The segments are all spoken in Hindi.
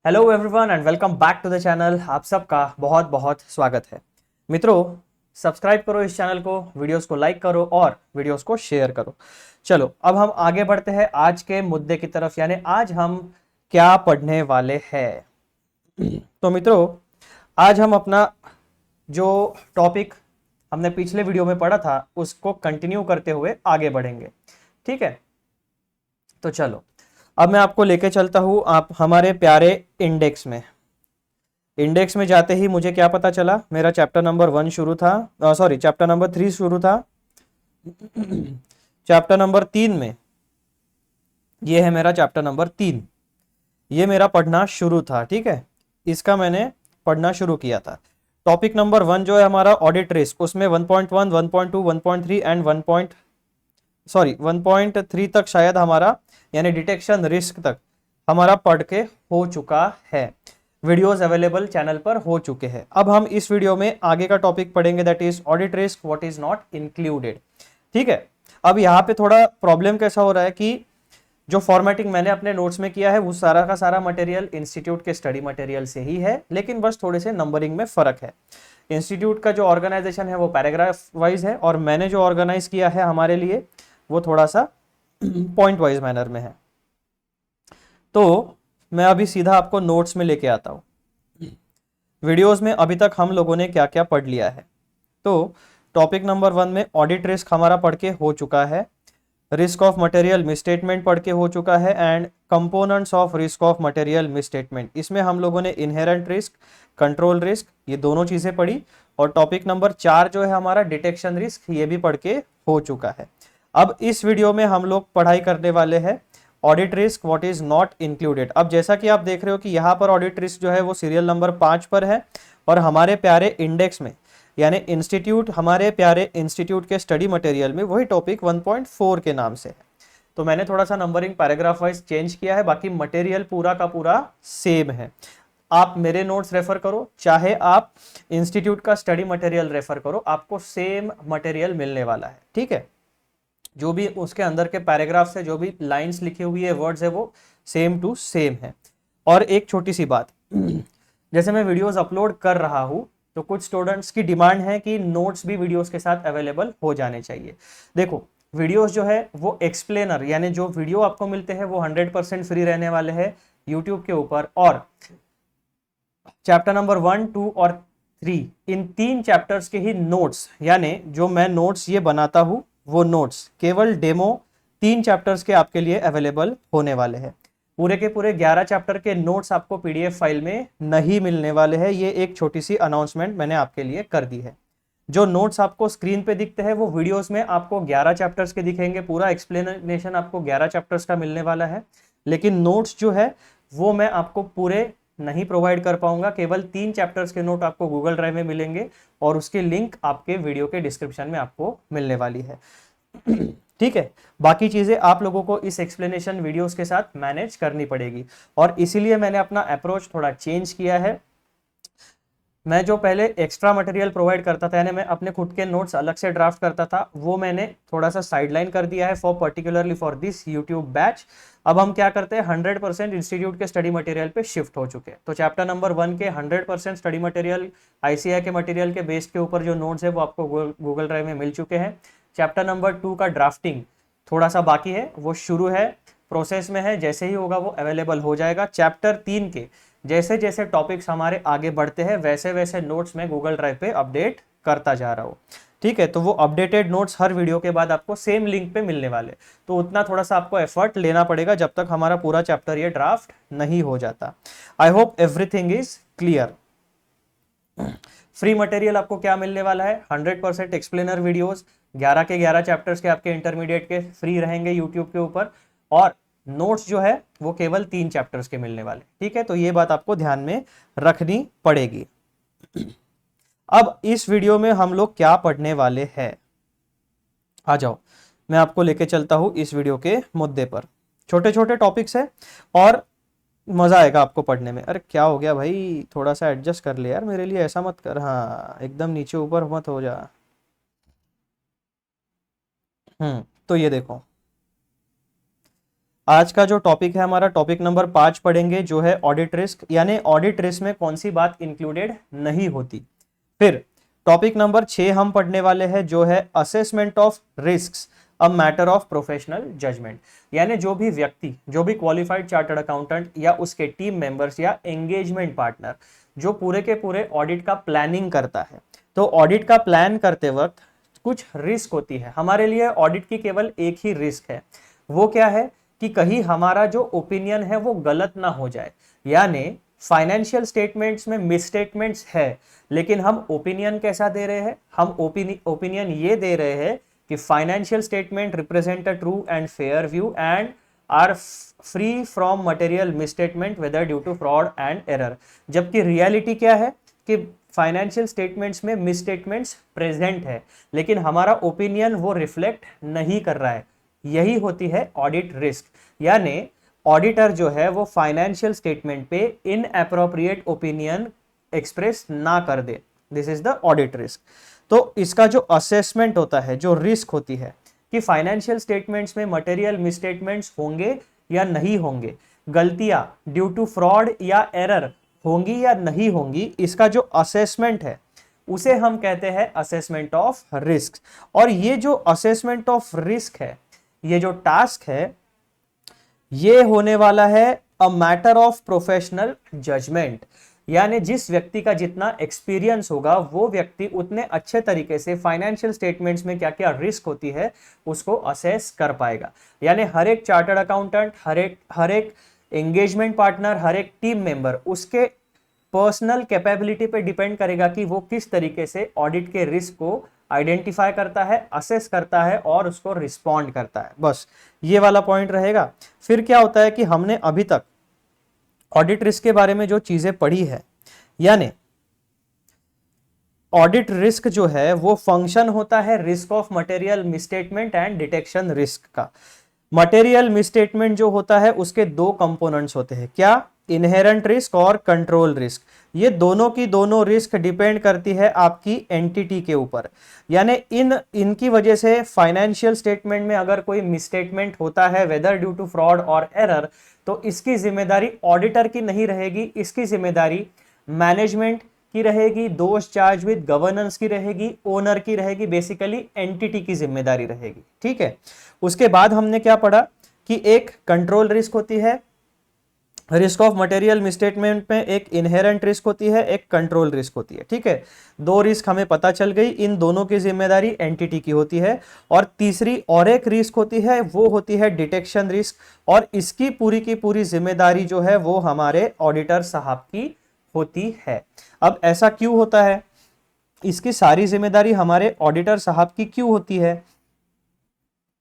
Hello everyone and welcome back to the channel. आप सबका बहुत बहुत स्वागत है। मित्रों, सब्सक्राइब करो इस चैनल को, वीडियोस को लाइक करो और वीडियोस को शेयर करो। चलो अब हम आगे बढ़ते हैं आज के मुद्दे की तरफ, यानी आज हम क्या पढ़ने वाले हैं। तो मित्रों, आज हम अपना जो टॉपिक हमने पिछले वीडियो में पढ़ा था उसको कंटिन्यू करते हुए आगे बढ़ेंगे। ठीक है, तो चलो अब मैं आपको लेके चलता हूं आप हमारे प्यारे इंडेक्स में। इंडेक्स में जाते ही मुझे क्या पता चला, मेरा चैप्टर नंबर 1 शुरू था, सॉरी चैप्टर नंबर 3 शुरू था। चैप्टर नंबर 3 में ये है मेरा चैप्टर नंबर 3, ये मेरा पढ़ना शुरू था। ठीक है, इसका मैंने पढ़ना शुरू किया था। टॉपिक नंबर 1 जो है हमारा ऑडिट रिस्क, उसमें 1.1 1.2 1.3 एंड 1.3 तक शायद हमारा, यानी डिटेक्शन रिस्क तक हमारा पढ़ के हो चुका है। वीडियोस अवेलेबल चैनल पर हो चुके हैं। अब हम इस वीडियो में आगे का टॉपिक पढ़ेंगे, that is audit risk what is not included. ठीक है, अब यहाँ पे थोड़ा प्रॉब्लम कैसा हो रहा है कि जो फॉर्मेटिंग मैंने अपने नोट्स में किया है वो सारा का सारा मटेरियल इंस्टीट्यूट के स्टडी मटेरियल से ही है, लेकिन बस थोड़े से नंबरिंग में फर्क है। इंस्टीट्यूट का जो ऑर्गेनाइजेशन है वो पैराग्राफ वाइज है और मैंने जो ऑर्गेनाइज किया है हमारे लिए वो थोड़ा सा पॉइंट वाइज मैनर में है। तो मैं अभी सीधा आपको नोट्स में लेके आता हूं। वीडियोस में अभी तक हम लोगों ने क्या क्या पढ़ लिया है। तो टॉपिक नंबर 1 में ऑडिट रिस्क हमारा पढ़ के हो चुका है, रिस्क ऑफ मटेरियल मिसस्टेटमेंट पढ़ के हो चुका है and components of risk of material misstatement, इसमें हम लोगों ने इनहेरेंट रिस्क, कंट्रोल रिस्क, ये दोनों चीजें पढ़ी। और टॉपिक नंबर 4 जो है हमारा डिटेक्शन रिस्क, ये भी पढ़ के हो चुका है। अब इस वीडियो में हम लोग पढ़ाई करने वाले हैं audit risk what is not included. अब जैसा कि आप देख रहे हो कि यहाँ पर ऑडिट रिस्क जो है वो सीरियल नंबर 5 पर है और हमारे प्यारे इंडेक्स में, यानी इंस्टीट्यूट, हमारे प्यारे इंस्टीट्यूट के स्टडी मटेरियल में वही टॉपिक 1.4 के नाम से है। तो मैंने थोड़ा सा नंबरिंग पैराग्राफ वाइज चेंज किया है, बाकी मटेरियल पूरा का पूरा सेम है। आप मेरे नोट्स रेफर करो, चाहे आप इंस्टीट्यूट का स्टडी मटेरियल रेफर करो, आपको सेम मटेरियल मिलने वाला है। ठीक है, जो भी उसके अंदर के पैराग्राफ्स है, जो भी लाइंस लिखी हुई है, वर्ड्स है, वो सेम टू सेम है। और एक छोटी सी बात, जैसे मैं वीडियोस अपलोड कर रहा हूं तो कुछ स्टूडेंट्स की डिमांड है कि नोट्स भी वीडियोस के साथ अवेलेबल हो जाने चाहिए। देखो, वीडियोस जो है वो एक्सप्लेनर, यानी जो वीडियो आपको मिलते हैं वो 100% फ्री रहने वाले हैं यूट्यूब के ऊपर। और चैप्टर नंबर 1, 2 और 3, इन 3 चैप्टर्स के ही नोट्स, यानी जो मैं नोट्स ये बनाता हूं वो नोट्स केवल डेमो 3 चैप्टर्स के आपके लिए अवेलेबल होने वाले हैं। पूरे के पूरे 11 चैप्टर के नोट्स आपको पीडीएफ फाइल में नहीं मिलने वाले हैं। ये एक छोटी सी अनाउंसमेंट मैंने आपके लिए कर दी है। जो नोट्स आपको स्क्रीन पे दिखते हैं वो वीडियोस में आपको 11 चैप्टर्स के दिखेंगे, पूरा एक्सप्लेनेशन आपको 11 चैप्टर्स का मिलने वाला है। लेकिन नोट्स जो है वो मैं आपको पूरे नहीं प्रोवाइड कर पाऊंगा, केवल 3 चैप्टर्स के नोट आपको गूगल ड्राइव में मिलेंगे और उसकी लिंक आपके वीडियो के डिस्क्रिप्शन में आपको मिलने वाली है। ठीक है, बाकी चीजें आप लोगों को इस एक्सप्लेनेशन वीडियोस के साथ मैनेज करनी पड़ेगी और इसीलिए मैंने अपना अप्रोच थोड़ा चेंज किया है। मैं जो पहले एक्स्ट्रा मटेरियल प्रोवाइड करता था, यानी मैं अपने खुद के नोट्स अलग से ड्राफ्ट करता था, वो मैंने थोड़ा सा साइडलाइन कर दिया है for particularly for this YouTube batch. अब हम क्या करते हैं, 100% इंस्टीट्यूट के स्टडी मटेरियल पे शिफ्ट हो चुके हैं। तो चैप्टर नंबर 1 के 100% स्टडी मटेरियल, आईसीआई के मटेरियल के बेस के ऊपर जो नोट्स है वो आपको गूगल ड्राइव में मिल चुके हैं। चैप्टर नंबर 2 का ड्राफ्टिंग थोड़ा सा बाकी है, वो शुरू है, प्रोसेस में है, जैसे ही होगा वो अवेलेबल हो जाएगा। चैप्टर 3 के जैसे जैसे टॉपिक्स हमारे आगे बढ़ते हैं वैसे वैसे नोट्स मैं गूगल ड्राइव पे अपडेट करता जा रहा हूँ। ठीक है, तो वो अपडेटेड नोट्स हर वीडियो के बाद आपको सेम लिंक पे मिलने वाले, तो उतना थोड़ा सा आपको एफर्ट लेना पड़ेगा जब तक हमारा पूरा चैप्टर ये ड्राफ्ट नहीं हो जाता। I hope everything is clear. Free material आपको क्या मिलने वाला है, 100% एक्सप्लेनर वीडियोस, 11 के 11 चैप्टर्स के आपके इंटरमीडिएट के फ्री रहेंगे यूट्यूब के ऊपर, और नोट्स जो है वो केवल 3 चैप्टर्स के मिलने वाले। ठीक है, तो ये बात आपको ध्यान में रखनी पड़ेगी। अब इस वीडियो में हम लोग क्या पढ़ने वाले हैं, आ जाओ मैं आपको लेके चलता हूं इस वीडियो के मुद्दे पर। छोटे छोटे टॉपिक्स है और मजा आएगा आपको पढ़ने में। अरे क्या हो गया भाई, थोड़ा सा एडजस्ट कर ले यार, मेरे लिए ऐसा मत कर, हाँ एकदम नीचे ऊपर मत हो जा। तो ये देखो, आज का जो टॉपिक है हमारा टॉपिक नंबर 5 पढ़ेंगे, जो है ऑडिट रिस्क, यानी ऑडिट रिस्क में कौन सी बात इंक्लूडेड नहीं होती। फिर टॉपिक नंबर 6 हम पढ़ने वाले हैं, जो है assessment of risks a matter of professional judgement, यानी जो भी व्यक्ति, जो भी क्वालिफाइड चार्टर्ड अकाउंटेंट या उसके टीम मेंबर्स या एंगेजमेंट पार्टनर जो पूरे के पूरे ऑडिट का प्लानिंग करता है, तो ऑडिट का प्लान करते वक्त कुछ रिस्क होती है। हमारे लिए ऑडिट की केवल एक ही रिस्क है, वो क्या है कि कहीं हमारा जो ओपिनियन है वो गलत ना हो जाए। यानी फाइनेंशियल स्टेटमेंट्स में मिसस्टेटमेंट्स है, लेकिन हम ओपिनियन कैसा दे रहे हैं, हम ओपिनियन ये दे रहे हैं कि financial statement represent a true and fair view and are free from material misstatement whether due to fraud and error. जबकि रियलिटी क्या है कि फाइनेंशियल स्टेटमेंट्स में मिसस्टेटमेंट्स प्रेजेंट है, लेकिन हमारा ओपिनियन वो रिफ्लेक्ट नहीं कर रहा है। यही होती है ऑडिट रिस्क, यानी ऑडिटर जो है वो फाइनेंशियल स्टेटमेंट पे इनएप्रोप्रिएट ओपिनियन एक्सप्रेस ना कर दे। This is the audit risk. तो इसका जो असेसमेंट होता है, जो रिस्क होती है कि फाइनेंशियल स्टेटमेंट्स में मटेरियल मिसस्टेटमेंट्स होंगे या नहीं होंगे, गलतियां ड्यू टू फ्रॉड या एरर होंगी या नहीं होंगी, इसका जो असेसमेंट है उसे हम कहते हैं असेसमेंट ऑफ रिस्क। और ये जो असेसमेंट ऑफ रिस्क है, ये जो टास्क है, ये होने वाला है a matter of professional judgement, यानी जिस व्यक्ति का जितना एक्सपीरियंस होगा वो व्यक्ति उतने अच्छे तरीके से फाइनेंशियल स्टेटमेंट्स में क्या क्या रिस्क होती है उसको असेस कर पाएगा। यानी हर एक चार्टर्ड अकाउंटेंट, हर एक एंगेजमेंट पार्टनर, हर एक टीम मेंबर उसके पर्सनल कैपेबिलिटी पे डिपेंड करेगा कि वो किस तरीके से ऑडिट के रिस्क को आइडेंटिफाई करता है, असेस करता है और उसको रिस्पॉन्ड करता है। बस ये वाला पॉइंट रहेगा। फिर क्या होता है कि हमने अभी तक ऑडिट रिस्क के बारे में जो चीजें पढ़ी है, यानी ऑडिट रिस्क जो है वो फंक्शन होता है risk of material misstatement and detection risk का। मटेरियल मिसस्टेटमेंट जो होता है उसके दो कंपोनेंट्स होते हैं, क्या, इनहेरेंट रिस्क और कंट्रोल रिस्क। ये दोनों की दोनों रिस्क डिपेंड करती है आपकी एंटिटी के ऊपर। यानी इनकी वजह से फाइनेंशियल स्टेटमेंट में अगर कोई मिसस्टेटमेंट होता है वेदर ड्यू टू फ्रॉड और एरर, तो इसकी जिम्मेदारी ऑडिटर की नहीं रहेगी, इसकी जिम्मेदारी मैनेजमेंट की रहेगी, दोष चार्ज विद गवर्नेंस की रहेगी, ओनर की रहेगी, बेसिकली एंटिटी की जिम्मेदारी रहेगी। ठीक है। उसके बाद हमने क्या पढ़ा कि एक कंट्रोल रिस्क होती है, रिस्क ऑफ मटेरियल मिसस्टेटमेंट में एक इनहेरेंट रिस्क होती है, एक कंट्रोल रिस्क होती है। ठीक है, दो रिस्क हमें पता चल गई, इन दोनों की जिम्मेदारी एंटिटी की होती है। और तीसरी और एक रिस्क होती है, वो होती है डिटेक्शन रिस्क, और इसकी पूरी की पूरी जिम्मेदारी जो है वो हमारे ऑडिटर साहब की होती है। अब ऐसा क्यों होता है, इसकी सारी जिम्मेदारी हमारे ऑडिटर साहब की क्यों होती है?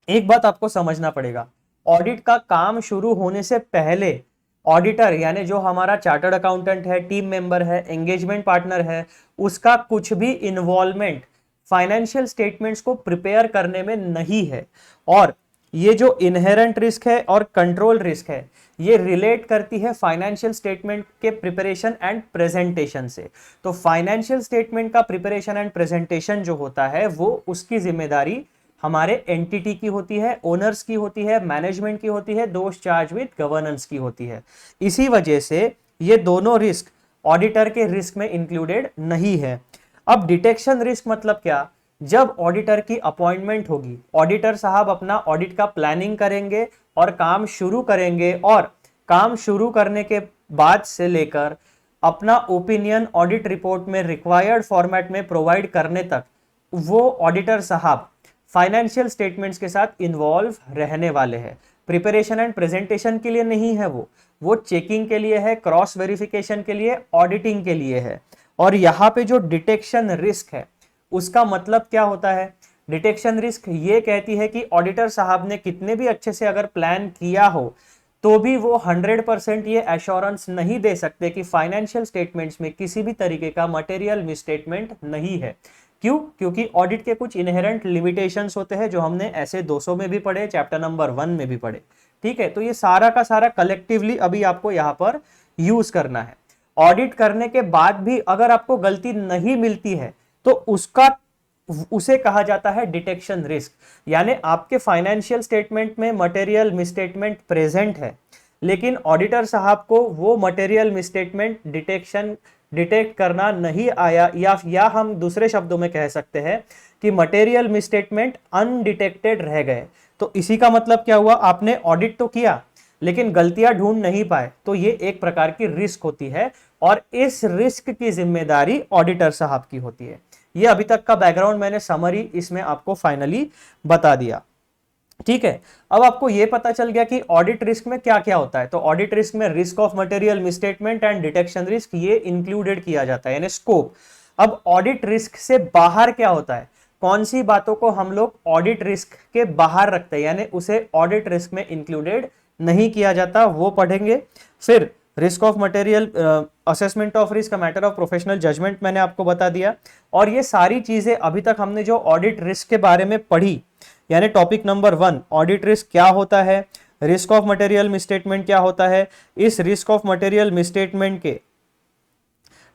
एक बात आपको समझना पड़ेगा, ऑडिट का काम शुरू होने से पहले ऑडिटर यानी जो हमारा चार्टर्ड अकाउंटेंट है, टीम मेंबर है, एंगेजमेंट पार्टनर है, उसका कुछ भी इन्वॉल्वमेंट फाइनेंशियल स्टेटमेंट्स को प्रिपेयर करने में नहीं है। और ये जो इनहेरेंट रिस्क है और कंट्रोल रिस्क है, ये रिलेट करती है फाइनेंशियल स्टेटमेंट के प्रिपरेशन एंड प्रेजेंटेशन से। तो फाइनेंशियल स्टेटमेंट का प्रिपरेशन एंड प्रेजेंटेशन जो होता है वो उसकी जिम्मेदारी हमारे एंटिटी की होती है, ओनर्स की होती है, मैनेजमेंट की होती है, दोष चार्ज विद गवर्नेंस की होती है। इसी वजह से ये दोनों रिस्क ऑडिटर के रिस्क में इंक्लूडेड नहीं है। अब डिटेक्शन रिस्क मतलब क्या? जब ऑडिटर की अपॉइंटमेंट होगी, ऑडिटर साहब अपना ऑडिट का प्लानिंग करेंगे और काम शुरू करेंगे, और काम शुरू करने के बाद से लेकर अपना ओपिनियन ऑडिट रिपोर्ट में रिक्वायर्ड फॉर्मेट में प्रोवाइड करने तक वो ऑडिटर साहब फाइनेंशियल स्टेटमेंट्स के साथ इन्वॉल्व रहने वाले हैं। प्रिपरेशन एंड प्रेजेंटेशन के लिए नहीं है, वो चेकिंग के लिए है, क्रॉस वेरिफिकेशन के लिए, ऑडिटिंग के लिए है। और यहाँ पे जो डिटेक्शन रिस्क है उसका मतलब क्या होता है? डिटेक्शन रिस्क ये कहती है कि ऑडिटर साहब ने कितने भी अच्छे से अगर प्लान किया हो तो भी वो 100% ये एश्योरेंस नहीं दे सकते कि फाइनेंशियल स्टेटमेंट्स में किसी भी तरीके का मटेरियल मिसस्टेटमेंट नहीं है। क्यों? क्योंकि ऑडिट के कुछ इनहेरेंट लिमिटेशंस होते हैं जो हमने ऐसे 200 में भी पढ़े, चैप्टर नंबर 1 में भी पढ़े। ठीक है, तो ये सारा का सारा कलेक्टिवली अभी आपको यहाँ पर यूज करना है। ऑडिट करने के बाद भी अगर आपको गलती नहीं मिलती है तो उसका उसे कहा जाता है डिटेक्शन रिस्क। यानी आपके फाइनेंशियल स्टेटमेंट में मटेरियल मिसस्टेटमेंट प्रेजेंट है, लेकिन ऑडिटर साहब को वो मटेरियल मिसस्टेटमेंट डिटेक्ट करना नहीं आया, या हम दूसरे शब्दों में कह सकते हैं कि मटेरियल मिसस्टेटमेंट अनडिटेक्टेड रह गए। तो इसी का मतलब क्या हुआ, आपने ऑडिट तो किया लेकिन गलतियां ढूंढ नहीं पाए, तो ये एक प्रकार की रिस्क होती है और इस रिस्क की जिम्मेदारी ऑडिटर साहब की होती है। ये अभी तक का बैकग्राउंड मैंने समरी इसमें आपको फाइनली बता दिया। ठीक है, अब आपको यह पता चल गया कि ऑडिट रिस्क में क्या क्या होता है। तो ऑडिट रिस्क में risk of material misstatement and detection risk ये इंक्लूडेड किया जाता है, यानी स्कोप। अब ऑडिट रिस्क से बाहर क्या होता है, कौन सी बातों को हम लोग ऑडिट रिस्क के बाहर रखते हैं, यानी उसे ऑडिट रिस्क में इंक्लूडेड नहीं किया जाता, वो पढ़ेंगे। फिर risk of material, assessment of risk, matter of professional judgement मैंने आपको बता दिया। और ये सारी चीजें अभी तक हमने जो ऑडिट रिस्क के बारे में पढ़ी, यानी टॉपिक नंबर 1 ऑडिट रिस्क क्या होता है, रिस्क ऑफ मटेरियल मिसस्टेटमेंट क्या होता है, इस रिस्क ऑफ मटेरियल मिसस्टेटमेंट के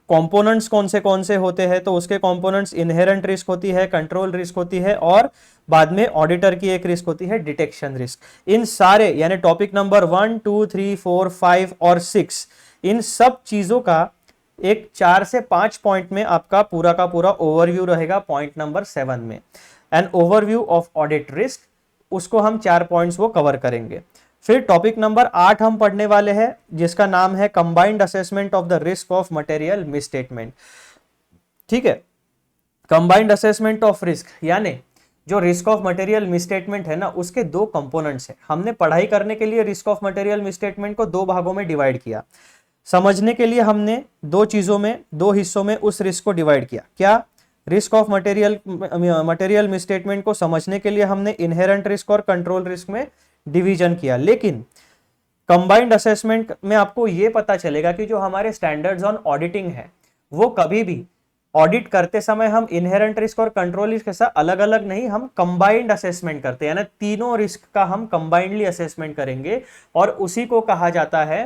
कंपोनेंट्स कौन से होते हैं, तो उसके कंपोनेंट्स इनहेरेंट रिस्क होती है, कंट्रोल रिस्क होती है, और बाद में ऑडिटर की एक रिस्क होती है डिटेक्शन रिस्क। इन सारे यानी टॉपिक नंबर 1, 2, 3, 4, 5 और 6, इन सब चीजों का एक 4 से 5 पॉइंट में आपका पूरा का पूरा ओवरव्यू रहेगा। पॉइंट नंबर 7 में an overview of audit risk, उसको हम 4 पॉइंट्स वो कवर करेंगे। फिर टॉपिक नंबर 8 हम पढ़ने वाले हैं, जिसका नाम है combined assessment of the risk of material misstatement. ठीक है, कंबाइंड असेसमेंट ऑफ रिस्क यानी जो रिस्क ऑफ मटेरियल मिसस्टेटमेंट है ना, उसके 2 कंपोनेंट्स हैं। हमने पढ़ाई करने के लिए रिस्क ऑफ मटेरियल मिसस्टेटमेंट को 2 भागों में डिवाइड किया। समझने के लिए हमने 2 चीजों में, 2 हिस्सों में उस रिस्क को डिवाइड किया। क्या, रिस्क ऑफ मटेरियल मिसस्टेटमेंट को समझने के लिए हमने इनहेरेंट रिस्क और कंट्रोल रिस्क में डिवीजन किया। लेकिन कंबाइंड असेसमेंट में आपको यह पता चलेगा कि जो हमारे स्टैंडर्ड्स ऑन ऑडिटिंग है, वो कभी भी ऑडिट करते समय हम इनहेरेंट रिस्क और कंट्रोल रिस्क के साथ अलग अलग नहीं, हम कंबाइंड असेसमेंट करते हैं, यानी तीनों रिस्क का हम कंबाइंडली असेसमेंट करेंगे, और उसी को कहा जाता है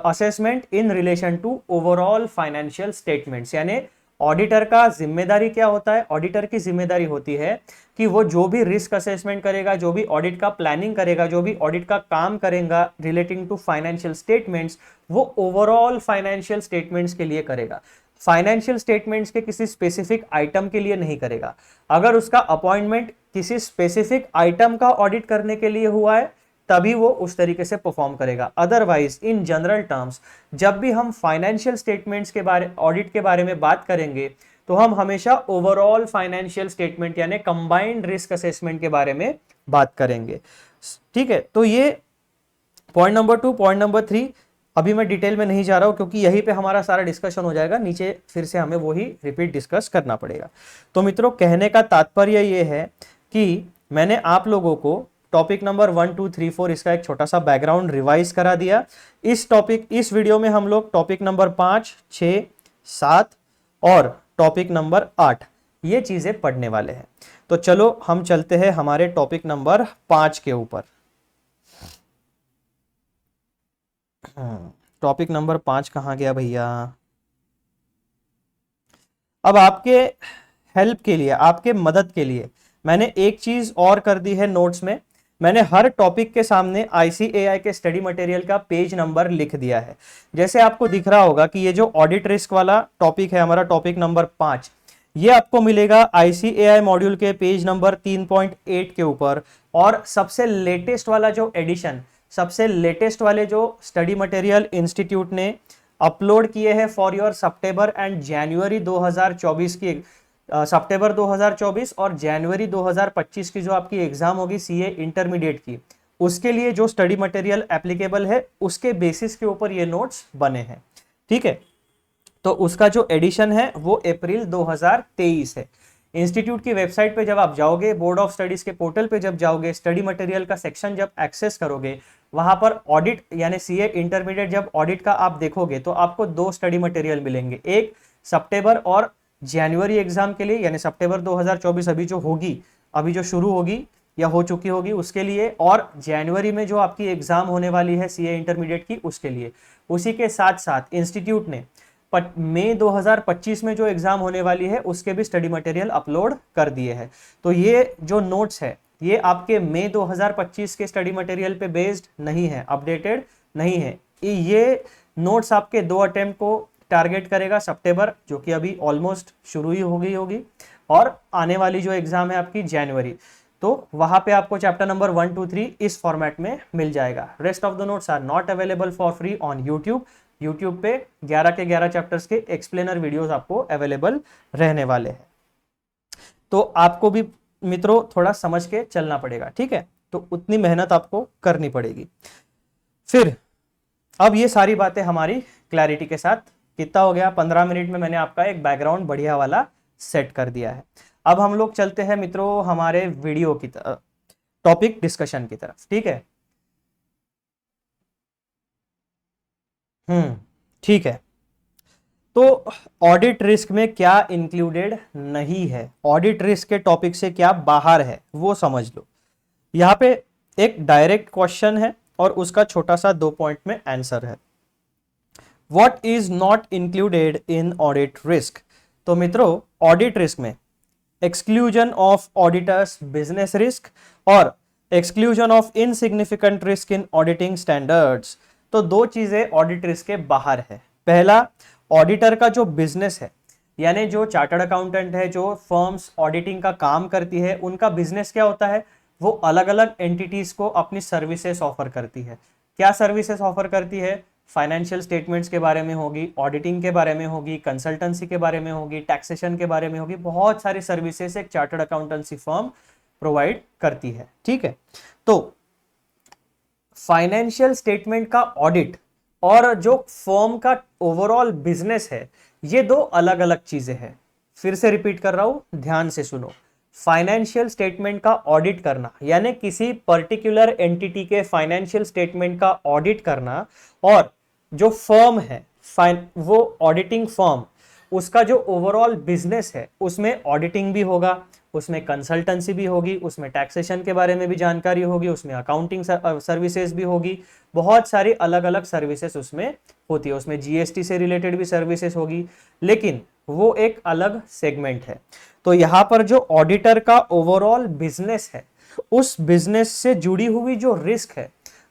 assessment in relation to overall financial statements. यानी ऑडिटर का जिम्मेदारी क्या होता है, ऑडिटर की जिम्मेदारी होती है कि वो जो भी रिस्क असेसमेंट करेगा, जो भी ऑडिट का प्लानिंग करेगा, जो भी ऑडिट का काम करेगा रिलेटिंग टू फाइनेंशियल स्टेटमेंट्स, वो ओवरऑल फाइनेंशियल स्टेटमेंट्स के लिए करेगा, फाइनेंशियल स्टेटमेंट्स के किसी स्पेसिफिक आइटम के लिए नहीं करेगा। अगर उसका अपॉइंटमेंट किसी स्पेसिफिक आइटम का ऑडिट करने के लिए हुआ है, तभी वो उस तरीके से परफॉर्म करेगा। अदरवाइज इन जनरल टर्म्स जब भी हम फाइनेंशियल स्टेटमेंट्स के बारे, ऑडिट के बारे में बात करेंगे, तो हम हमेशा ओवरऑल फाइनेंशियल स्टेटमेंट यानी कंबाइंड रिस्क असेसमेंट के बारे में बात करेंगे। ठीक है, तो ये पॉइंट नंबर 2। पॉइंट नंबर 3 अभी मैं डिटेल में नहीं जा रहा हूं, क्योंकि यहीं पे हमारा सारा डिस्कशन हो जाएगा, नीचे फिर से हमें वही रिपीट डिस्कस करना पड़ेगा। तो मित्रों, कहने का तात्पर्य ये है कि मैंने आप लोगों को टॉपिक नंबर 1, 2, 3, 4 इसका एक छोटा सा बैकग्राउंड रिवाइज करा दिया। इस वीडियो में हम लोग टॉपिक नंबर 5, 6, 7 और टॉपिक नंबर 8 ये चीजें पढ़ने वाले हैं। तो चलो हम चलते हैं हमारे टॉपिक नंबर 5 के ऊपर। टॉपिक नंबर 5 कहां गया भैया? अब आपके हेल्प के लिए, आपके मदद के लिए मैंने एक चीज और कर दी है नोट्स में। मैंने हर टॉपिक के सामने ICAI के स्टडी मटेरियल का पेज नंबर लिख दिया है। जैसे आपको दिख रहा होगा कि ये जो ऑडिट रिस्क वाला टॉपिक है, हमारा टॉपिक नंबर 5, ये आपको मिलेगा ICAI मॉड्यूल के पेज नंबर 3.8 के ऊपर। और सबसे लेटेस्ट वाला जो एडिशन, सबसे लेटेस्ट वाले जो स्टडी मटेरियल इंस्टीट्यूट ने अपलोड किए हैं फॉर योर सितंबर एंड जनवरी 2024 की, सितंबर 2024 और जनवरी 2025 की जो आपकी एग्जाम होगी CA इंटरमीडिएट की, उसके लिए जो स्टडी मटेरियल एप्लीकेबल है, उसके बेसिस के ऊपर ये नोट्स बने हैं। ठीक है, तो उसका जो एडिशन है वो अप्रैल 2023 है। इंस्टीट्यूट की वेबसाइट पे जब आप जाओगे, बोर्ड ऑफ स्टडीज के पोर्टल पे जब जाओगे, स्टडी मटेरियल का सेक्शन जब एक्सेस करोगे, वहां पर ऑडिट यानी CA इंटरमीडिएट जब ऑडिट का आप देखोगे, तो आपको 2 स्टडी मटेरियल मिलेंगे। एक सितंबर और जनवरी एग्जाम के लिए, यानी सितंबर 2024 अभी जो होगी, अभी जो शुरू होगी या हो चुकी होगी उसके लिए, और जनवरी में जो आपकी एग्जाम होने वाली है CA इंटरमीडिएट की, उसके लिए। उसी के साथ साथ इंस्टीट्यूट ने मई 2025 में जो एग्जाम होने वाली है उसके भी स्टडी मटेरियल अपलोड कर दिए हैं। तो ये जो नोट्स है ये आपके मई 2025 के स्टडी मटेरियल पे बेस्ड नहीं है, अपडेटेड नहीं है। ये नोट्स आपके 2 अटेम्प्ट को टारगेट करेगा, सितंबर जो कि अभी ऑलमोस्ट शुरू ही हो गई होगी, और आने वाली जो एग्जाम है आपकी जनवरी, तो वहां पे आपको चैप्टर नंबर 1, 2, 3 इस फॉर्मेट में मिल जाएगा। Rest of the notes are not available for free on YouTube पे 11 के 11 चैप्टर्स के एक्सप्लेनर वीडियोस आपको अवेलेबल रहने वाले हैं। तो आपको भी मित्रों थोड़ा समझ के चलना पड़ेगा, ठीक है, तो उतनी मेहनत आपको करनी पड़ेगी। फिर अब ये सारी बातें हमारी क्लैरिटी के साथ, कितना हो गया, 15 मिनट में मैंने आपका एक बैकग्राउंड बढ़िया वाला सेट कर दिया है। अब हम लोग चलते हैं मित्रों हमारे वीडियो की तरफ, टॉपिक डिस्कशन की तरफ, ठीक है। ठीक है। तो ऑडिट रिस्क में क्या इंक्लूडेड नहीं है, ऑडिट रिस्क के टॉपिक से क्या बाहर है वो समझ लो। यहां पे एक डायरेक्ट क्वेश्चन है और उसका छोटा सा 2 पॉइंट में आंसर है। What is not included in audit risk. तो मित्रों ऑडिट रिस्क में exclusion of auditor's business risk और exclusion of insignificant risk in auditing standards. तो 2 चीजें ऑडिट रिस्क के बाहर है। पहला, ऑडिटर का जो बिजनेस है, यानी जो चार्टर्ड अकाउंटेंट है, जो फर्म्स ऑडिटिंग का काम करती है, उनका बिजनेस क्या होता है, वो अलग अलग एंटिटीज को अपनी सर्विसेज ऑफर करती है। क्या सर्विसेज ऑफर करती है, फाइनेंशियल स्टेटमेंट्स के बारे में होगी, ऑडिटिंग के बारे में होगी, कंसल्टेंसी के बारे में होगी, टैक्सेशन के बारे में होगी, बहुत सारी सर्विसेज एक चार्टर्ड अकाउंटेंसी फर्म प्रोवाइड करती है, ठीक है। तो फाइनेंशियल स्टेटमेंट का ऑडिट और जो फर्म का ओवरऑल बिजनेस है, ये 2 अलग अलग चीजें हैं। फिर से रिपीट कर रहा हूं, ध्यान से सुनो। फाइनेंशियल स्टेटमेंट का ऑडिट करना यानी किसी पर्टिकुलर एंटिटी के फाइनेंशियल स्टेटमेंट का ऑडिट करना, और जो फर्म है वो ऑडिटिंग फर्म, उसका जो ओवरऑल बिजनेस है उसमें ऑडिटिंग भी होगा, उसमें कंसल्टेंसी भी होगी, उसमें टैक्सेशन के बारे में भी जानकारी होगी, उसमें अकाउंटिंग सर्विसेज भी होगी, बहुत सारी अलग अलग सर्विसेज उसमें होती है, उसमें जीएसटी से रिलेटेड भी सर्विसेज होगी, लेकिन वो एक अलग सेगमेंट है। तो यहां पर जो ऑडिटर का ओवरऑल बिजनेस है, उस बिजनेस से जुड़ी हुई जो रिस्क है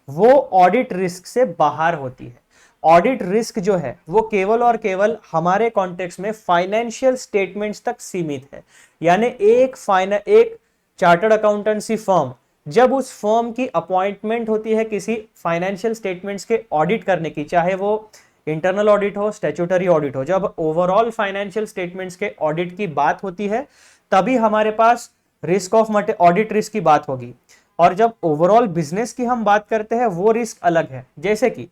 वो ऑडिट रिस्क से बाहर होती है। ऑडिट रिस्क जो है वो केवल और केवल हमारे कॉन्टेक्स्ट में फाइनेंशियल स्टेटमेंट्स तक सीमित है। यानी एक चार्टर्ड अकाउंटेंसी फर्म, जब उस फर्म की अपॉइंटमेंट होती है किसी फाइनेंशियल स्टेटमेंट्स के ऑडिट करने की, चाहे वो इंटरनल ऑडिट हो, स्टैट्यूटरी ऑडिट हो, जब ओवरऑल फाइनेंशियल स्टेटमेंट्स के ऑडिट की बात होती है तभी हमारे पास रिस्क ऑफ ऑडिट रिस्क की बात होगी। और जब ओवरऑल बिजनेस की हम बात करते हैं वो रिस्क अलग है। जैसे कि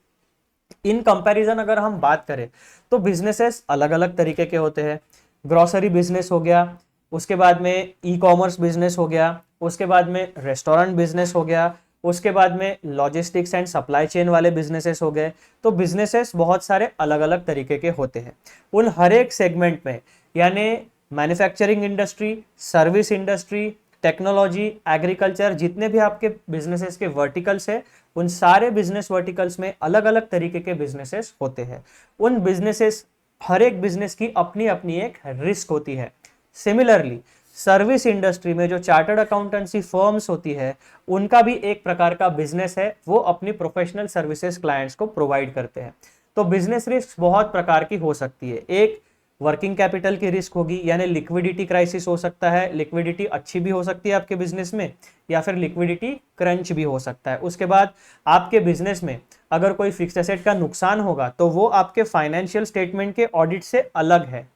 इन कंपैरिजन अगर हम बात करें तो बिजनेसेस अलग अलग तरीके के होते हैं। ग्रोसरी बिजनेस हो गया, उसके बाद में ई कॉमर्स बिजनेस हो गया, उसके बाद में रेस्टोरेंट बिजनेस हो गया, उसके बाद में लॉजिस्टिक्स एंड सप्लाई चेन वाले बिजनेसेस हो गए। तो बिजनेसेस बहुत सारे अलग अलग तरीके के होते हैं। उन हर एक सेगमेंट में, यानी manufacturing industry, service industry, technology, agriculture, जितने भी आपके बिजनेसेस के वर्टिकल्स है, उन सारे बिजनेस वर्टिकल्स में अलग अलग तरीके के बिजनेसेस होते हैं। उन बिजनेसेस, हर एक बिजनेस की अपनी अपनी एक रिस्क होती है। सिमिलरली सर्विस इंडस्ट्री में जो चार्टर्ड अकाउंटेंसी फर्म्स होती है, उनका भी एक प्रकार का बिजनेस है, वो अपनी प्रोफेशनल सर्विसेज क्लाइंट्स को प्रोवाइड करते हैं। तो बिजनेस रिस्क बहुत प्रकार की हो सकती है। एक वर्किंग कैपिटल की रिस्क होगी, यानी लिक्विडिटी क्राइसिस हो सकता है, लिक्विडिटी अच्छी भी हो सकती है आपके बिजनेस में, या फिर लिक्विडिटी क्रंच भी हो सकता है। उसके बाद आपके बिजनेस में अगर कोई फिक्स्ड एसेट का नुकसान होगा तो वो आपके फाइनेंशियल स्टेटमेंट के ऑडिट से अलग है।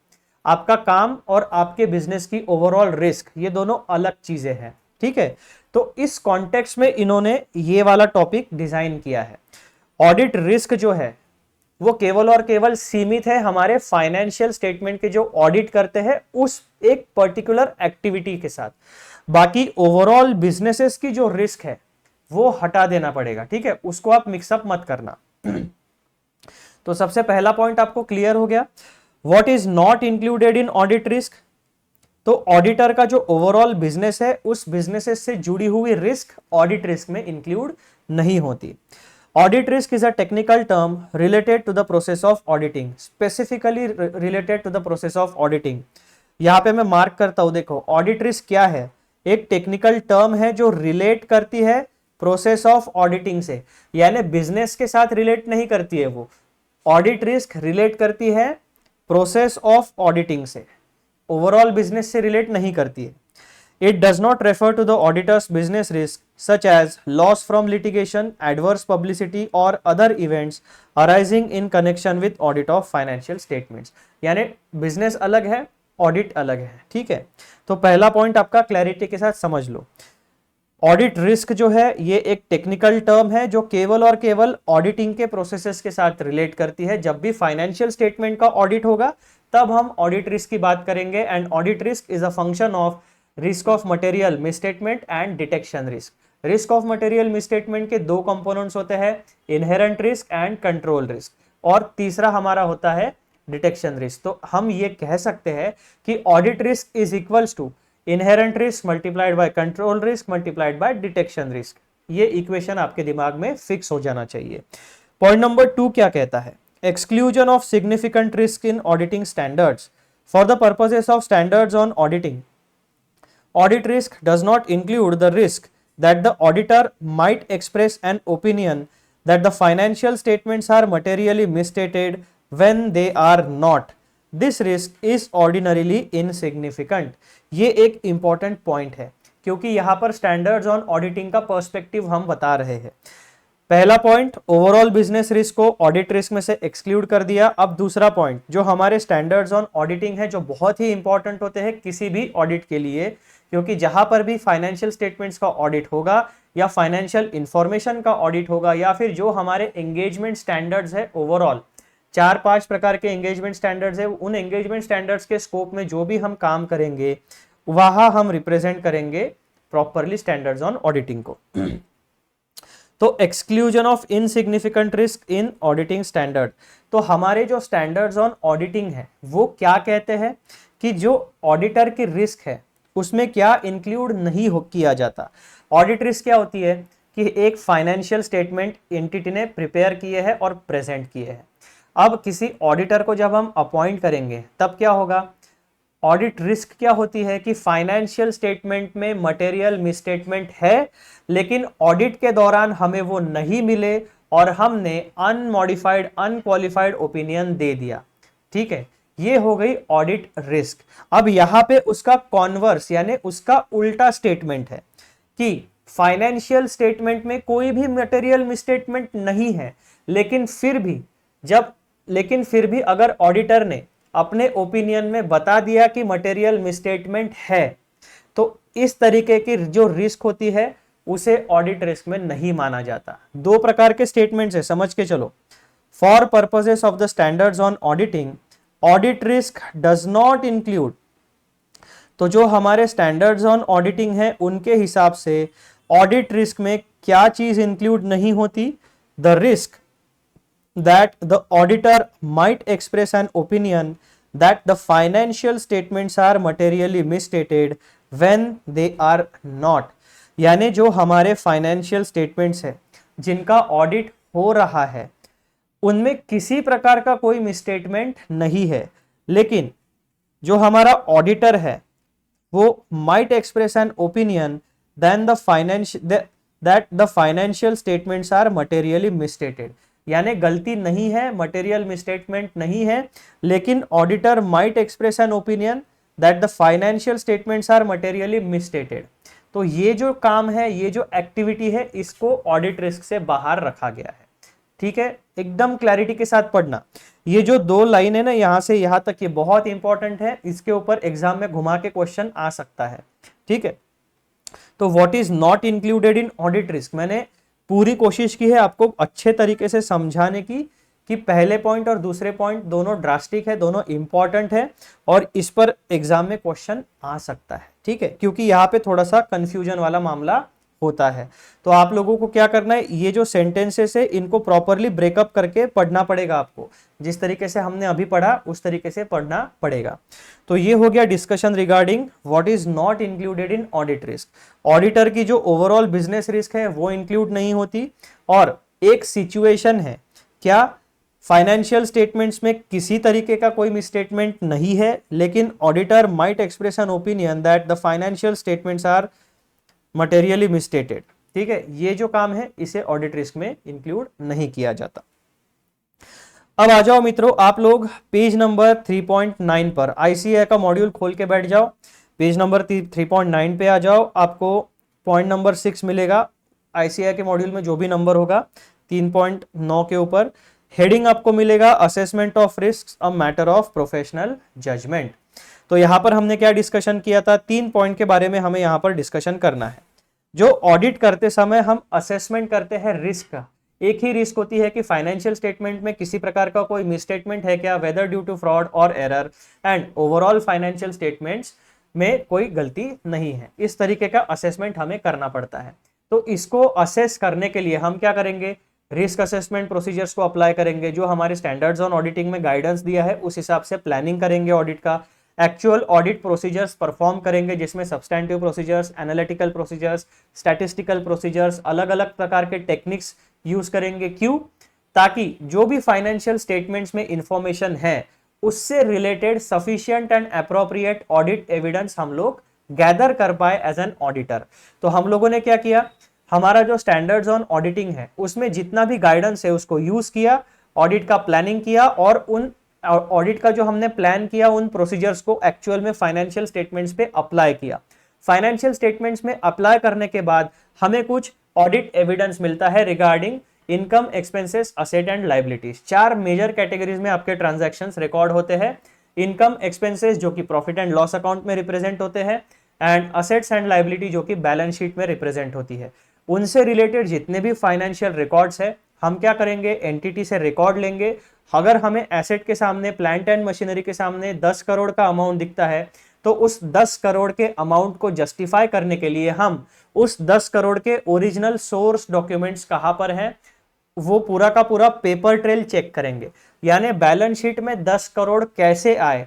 आपका काम और आपके बिजनेस की ओवरऑल रिस्क, ये दोनों अलग चीजें हैं, ठीक है। तो इस कॉन्टेक्स्ट में इन्होंने ये वाला टॉपिक डिजाइन किया है। ऑडिट रिस्क जो है वो केवल और केवल सीमित है हमारे फाइनेंशियल स्टेटमेंट के जो ऑडिट करते हैं उस एक पर्टिकुलर एक्टिविटी के साथ। बाकी ओवरऑल बिजनेसेस की जो रिस्क है वो हटा देना पड़ेगा, ठीक है, उसको आप मिक्सअप मत करना। तो सबसे पहला पॉइंट आपको क्लियर हो गया, what is not included in audit risk. तो ऑडिटर का जो ओवरऑल बिजनेस है उस बिजनेसेस से जुड़ी हुई रिस्क ऑडिट रिस्क में इंक्लूड नहीं होती। Audit risk is a technical term related to the process of auditing, specifically related to the process of auditing. यहाँ पे मैं मार्क करता हूं, देखो ऑडिट रिस्क क्या है, एक टेक्निकल टर्म है जो रिलेट करती है प्रोसेस ऑफ ऑडिटिंग से, यानी बिजनेस के साथ रिलेट नहीं करती है वो, ऑडिट रिस्क रिलेट करती है प्रोसेस ऑफ ऑडिटिंग से, ओवरऑल बिजनेस से रिलेट नहीं करती है. It does not refer to the auditor's business risk such as loss from litigation, adverse publicity or other events arising in connection with audit of financial statements. यानी बिजनेस अलग है, ऑडिट अलग है. ठीक है, तो पहला पॉइंट आपका क्लैरिटी के साथ समझ लो. ऑडिट रिस्क जो है ये एक टेक्निकल टर्म है जो केवल और केवल ऑडिटिंग के प्रोसेसेस के साथ रिलेट करती है. जब भी फाइनेंशियल स्टेटमेंट का ऑडिट होगा तब हम ऑडिट रिस्क की बात करेंगे. And audit risk is a function of risk of material misstatement and detection risk. Risk of material misstatement के दो कंपोनेंट्स होते हैं, inherent risk and control risk, और तीसरा हमारा होता है डिटेक्शन रिस्क. तो हम ये कह सकते हैं कि audit risk is equals to inherent risk multiplied by control risk multiplied by detection risk. ये इक्वेशन आपके दिमाग में फिक्स हो जाना चाहिए. पॉइंट नंबर 2 क्या कहता है, exclusion of significant risk in auditing standards. For the purposes of standards on auditing, audit risk does not include the risk that the auditor might express an opinion that the financial statements are materially misstated when they are not. This risk is ordinarily insignificant. ये एक important point है क्योंकि यहाँ पर standards on auditing का perspective हम बता रहे हैं. पहला पॉइंट ओवरऑल बिजनेस रिस्क को ऑडिट रिस्क में से एक्सक्लूड कर दिया. अब दूसरा पॉइंट जो हमारे स्टैंडर्ड्स ऑन ऑडिटिंग है जो बहुत ही इंपॉर्टेंट होते हैं किसी भी ऑडिट के लिए, क्योंकि जहां पर भी फाइनेंशियल स्टेटमेंट्स का ऑडिट होगा या फाइनेंशियल इंफॉर्मेशन का ऑडिट होगा या फिर जो हमारे एंगेजमेंट स्टैंडर्ड्स है, ओवरऑल 4-5 प्रकार के एंगेजमेंट स्टैंडर्ड्स है, उन एंगेजमेंट स्टैंडर्ड्स के स्कोप में जो भी हम काम करेंगे वहां हम रिप्रेजेंट करेंगे प्रॉपरली स्टैंडर्ड्स ऑन ऑडिटिंग को. तो exclusion of insignificant risk in auditing standard. तो हमारे जो स्टैंडर्ड्स ऑन ऑडिटिंग है वो क्या कहते हैं कि जो ऑडिटर की रिस्क है उसमें क्या इंक्लूड नहीं किया जाता. ऑडिट रिस्क क्या होती है कि एक फाइनेंशियल स्टेटमेंट एंटिटी ने प्रिपेयर किए हैं और प्रेजेंट किए हैं. अब किसी ऑडिटर को जब हम अपॉइंट करेंगे तब क्या होगा, ऑडिट रिस्क क्या होती है कि फाइनेंशियल स्टेटमेंट में मटेरियल मिसस्टेटमेंट है लेकिन ऑडिट के दौरान हमें वो नहीं मिले और हमने अनमॉडिफाइड अनक्वालिफाइड ओपिनियन दे दिया. ठीक है, ये हो गई ऑडिट रिस्क. अब यहां पे उसका कॉन्वर्स यानी उसका उल्टा स्टेटमेंट है कि फाइनेंशियल स्टेटमेंट में कोई भी मटेरियल मिसस्टेटमेंट नहीं है लेकिन फिर भी अगर ऑडिटर ने अपने ओपिनियन में बता दिया कि मटेरियल मिसस्टेटमेंट है तो इस तरीके की जो रिस्क होती है उसे ऑडिट रिस्क में नहीं माना जाता. 2 प्रकार के स्टेटमेंट्स है, समझ के चलो. For purposes of the standards on auditing, audit risk does not include. तो जो हमारे स्टैंडर्ड्स ऑन ऑडिटिंग है उनके हिसाब से ऑडिट रिस्क में क्या चीज इंक्लूड नहीं होती, the risk that the auditor might express an opinion that the financial statements are materially misstated when they are not. यानी जो हमारे फाइनेंशियल स्टेटमेंट्स है जिनका ऑडिट हो रहा है उनमें किसी प्रकार का कोई मिसस्टेटमेंट नहीं है लेकिन जो हमारा ऑडिटर है वो might express an opinion that the financial statements are materially misstated. यानी गलती नहीं है, मटेरियल मिसस्टेटमेंट नहीं है लेकिन auditor might express an opinion that the financial statements are materially misstated. तो ये जो काम है, ये जो एक्टिविटी है, इसको ऑडिट रिस्क से बाहर रखा गया है. ठीक है, एकदम क्लैरिटी के साथ पढ़ना. ये जो 2 लाइन है ना यहां से यहां तक, ये बहुत इंपॉर्टेंट है, इसके ऊपर एग्जाम में घुमा के क्वेश्चन आ सकता है. ठीक है, तो what is not included in audit risk, मैंने पूरी कोशिश की है आपको अच्छे तरीके से समझाने की कि पहले पॉइंट और दूसरे पॉइंट दोनों ड्रास्टिक है, दोनों इंपॉर्टेंट है और इस पर एग्जाम में क्वेश्चन आ सकता है. ठीक है, क्योंकि यहाँ पे थोड़ा सा कंफ्यूजन वाला मामला होता है. तो आप लोगों को क्या करना है, ये जो सेंटेंसेस है इनको प्रॉपरली ब्रेकअप करके पढ़ना पड़ेगा आपको. जिस तरीके से हमने अभी पढ़ा उस तरीके से पढ़ना पड़ेगा. तो ये हो गया discussion regarding what is not included in audit risk. Auditor की जो ओवरऑल बिजनेस रिस्क है वो इंक्लूड नहीं होती और एक सिचुएशन है। क्या फाइनेंशियल स्टेटमेंट्स में किसी तरीके का कोई मिसस्टेटमेंट नहीं है, लेकिन auditor might express an opinion that the financial statements are materially misstated. ठीक है, ये जो काम है इसे ऑडिट रिस्क में इंक्लूड नहीं किया जाता। अब आ जाओ मित्रों, आप लोग पेज नंबर 3.9 पर आईसीए का मॉड्यूल खोल के बैठ जाओ। पेज नंबर 3.9 पे आ जाओ, आपको पॉइंट नंबर 6 मिलेगा। आईसीए के मॉड्यूल में जो भी नंबर होगा 3.9 के ऊपर हेडिंग आपको मिलेगा assessment of risk a matter of professional judgement. तो यहां पर हमने क्या डिस्कशन किया था, 3 पॉइंट के बारे में हमें यहां पर डिस्कशन करना है। जो ऑडिट करते समय हम असेसमेंट करते हैं रिस्क का, एक ही रिस्क होती है कि फाइनेंशियल स्टेटमेंट में किसी प्रकार का कोई मिसस्टेटमेंट है क्या, वेदर ड्यू टू फ्रॉड और error, and overall financial statements में कोई गलती नहीं है। इस तरीके का असेसमेंट हमें करना पड़ता है। तो इसको असेस करने के लिए हम क्या करेंगे, रिस्क असेसमेंट प्रोसीजर्स को अप्लाई करेंगे। जो हमारे स्टैंडर्ड्स ऑन ऑडिटिंग में गाइडेंस दिया है उस हिसाब से प्लानिंग करेंगे ऑडिट का। एक्चुअल ऑडिट प्रोसीजर्स परफॉर्म करेंगे, जिसमें substantive procedures, analytical procedures, statistical procedures, अलग अलग प्रकार के टेक्निक्स यूज करेंगे। क्यों? ताकि जो भी फाइनेंशियल स्टेटमेंट्स में इंफॉर्मेशन है उससे related sufficient and appropriate audit evidence हम लोग गैदर कर पाए एज एन ऑडिटर। तो हम लोगों ने क्या किया, हमारा जो स्टैंडर्ड्स ऑन ऑडिटिंग है उसमें जितना भी गाइडेंस है उसको यूज किया, ऑडिट का प्लानिंग किया, और उन ऑडिट का जो हमने प्लान किया उन प्रोसीजर्स को एक्चुअल में फाइनेंशियल स्टेटमेंट्स पे अप्लाई किया। फाइनेंशियल स्टेटमेंट्स में अप्लाई करने के बाद हमें कुछ ऑडिट एविडेंस मिलता है regarding income, expenses, asset and liabilities. 4 major categories में आपके ट्रांजैक्शंस रिकॉर्ड होते हैं। इनकम एक्सपेंसेस जो कि प्रॉफिट एंड लॉस अकाउंट में रिप्रेजेंट होते हैं, एंड असेट्स एंड लायबिलिटी जो कि बैलेंस शीट में रिप्रेजेंट होती है। उनसे रिलेटेड जितने भी फाइनेंशियल रिकॉर्ड्स है हम क्या करेंगे, एंटिटी से रिकॉर्ड लेंगे। अगर हमें एसेट के सामने, प्लांट एंड मशीनरी के सामने 10 करोड़ का अमाउंट दिखता है तो उस 10 करोड़ के अमाउंट को जस्टिफाई करने के लिए हम उस 10 करोड़ के ओरिजिनल सोर्स डॉक्यूमेंट्स कहां पर हैं वो पूरा का पूरा पेपर ट्रेल चेक करेंगे। यानी बैलेंस शीट में 10 करोड़ कैसे आए,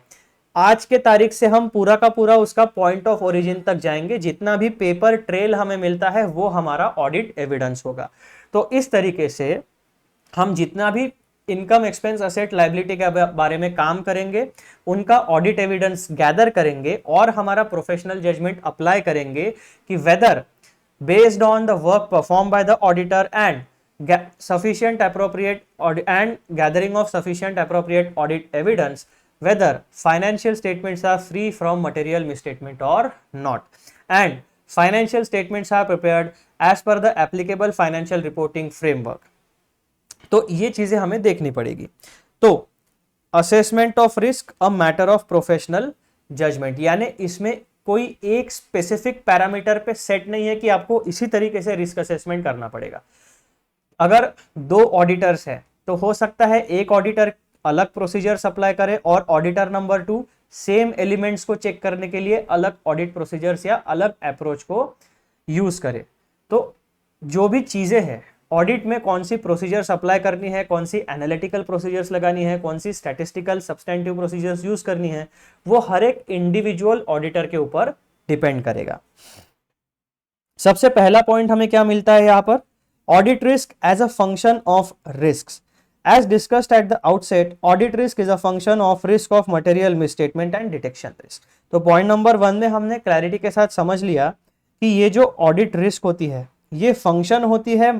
आज के तारीख से हम पूरा का पूरा उसका पॉइंट ऑफ ओरिजिन तक जाएंगे। जितना भी पेपर ट्रेल हमें मिलता है वो हमारा ऑडिट एविडेंस होगा। तो इस तरीके से हम जितना भी इनकम, एक्सपेंस, असेट, लायबिलिटी के बारे में काम करेंगे उनका ऑडिट एविडेंस गैदर करेंगे और हमारा प्रोफेशनल जजमेंट अप्लाई करेंगे कि whether based on the work perform by the auditor and sufficient appropriate and gathering of sufficient appropriate audit evidence, whether financial statements are free from material misstatement or not, and financial statements are prepared as per the applicable financial reporting framework। तो ये चीजें हमें देखनी पड़ेगी। तो assessment of risk a matter of professional judgement, यानी इसमें कोई एक स्पेसिफिक पैरामीटर पे सेट नहीं है कि आपको इसी तरीके से रिस्क असेसमेंट करना पड़ेगा। अगर 2 ऑडिटर्स है तो हो सकता है एक ऑडिटर अलग प्रोसीजर्स अप्लाई करे और ऑडिटर नंबर 2 सेम एलिमेंट्स को चेक करने के लिए अलग ऑडिट प्रोसीजर्स या अलग अप्रोच को यूज करे। तो जो भी चीजें हैं ऑडिट में, कौन सी प्रोसीजर्स अप्लाई करनी है, कौन सी एनालिटिकल प्रोसीजर्स लगानी है, कौन सी स्टैटिस्टिकल सब्सटेंटिव प्रोसीजर्स यूज करनी है, वो हर एक इंडिविजुअल ऑडिटर के ऊपर डिपेंड करेगा। सबसे पहला पॉइंट हमें क्या मिलता है यहां पर, audit risk as a function of risks. As discussed at the outset, audit risk is a function of risk of material misstatement and detection risk. तो पॉइंट नंबर 1 में हमने क्लैरिटी के साथ समझ लिया कि ये जो ऑडिट रिस्क होती है ये फंक्शन होती है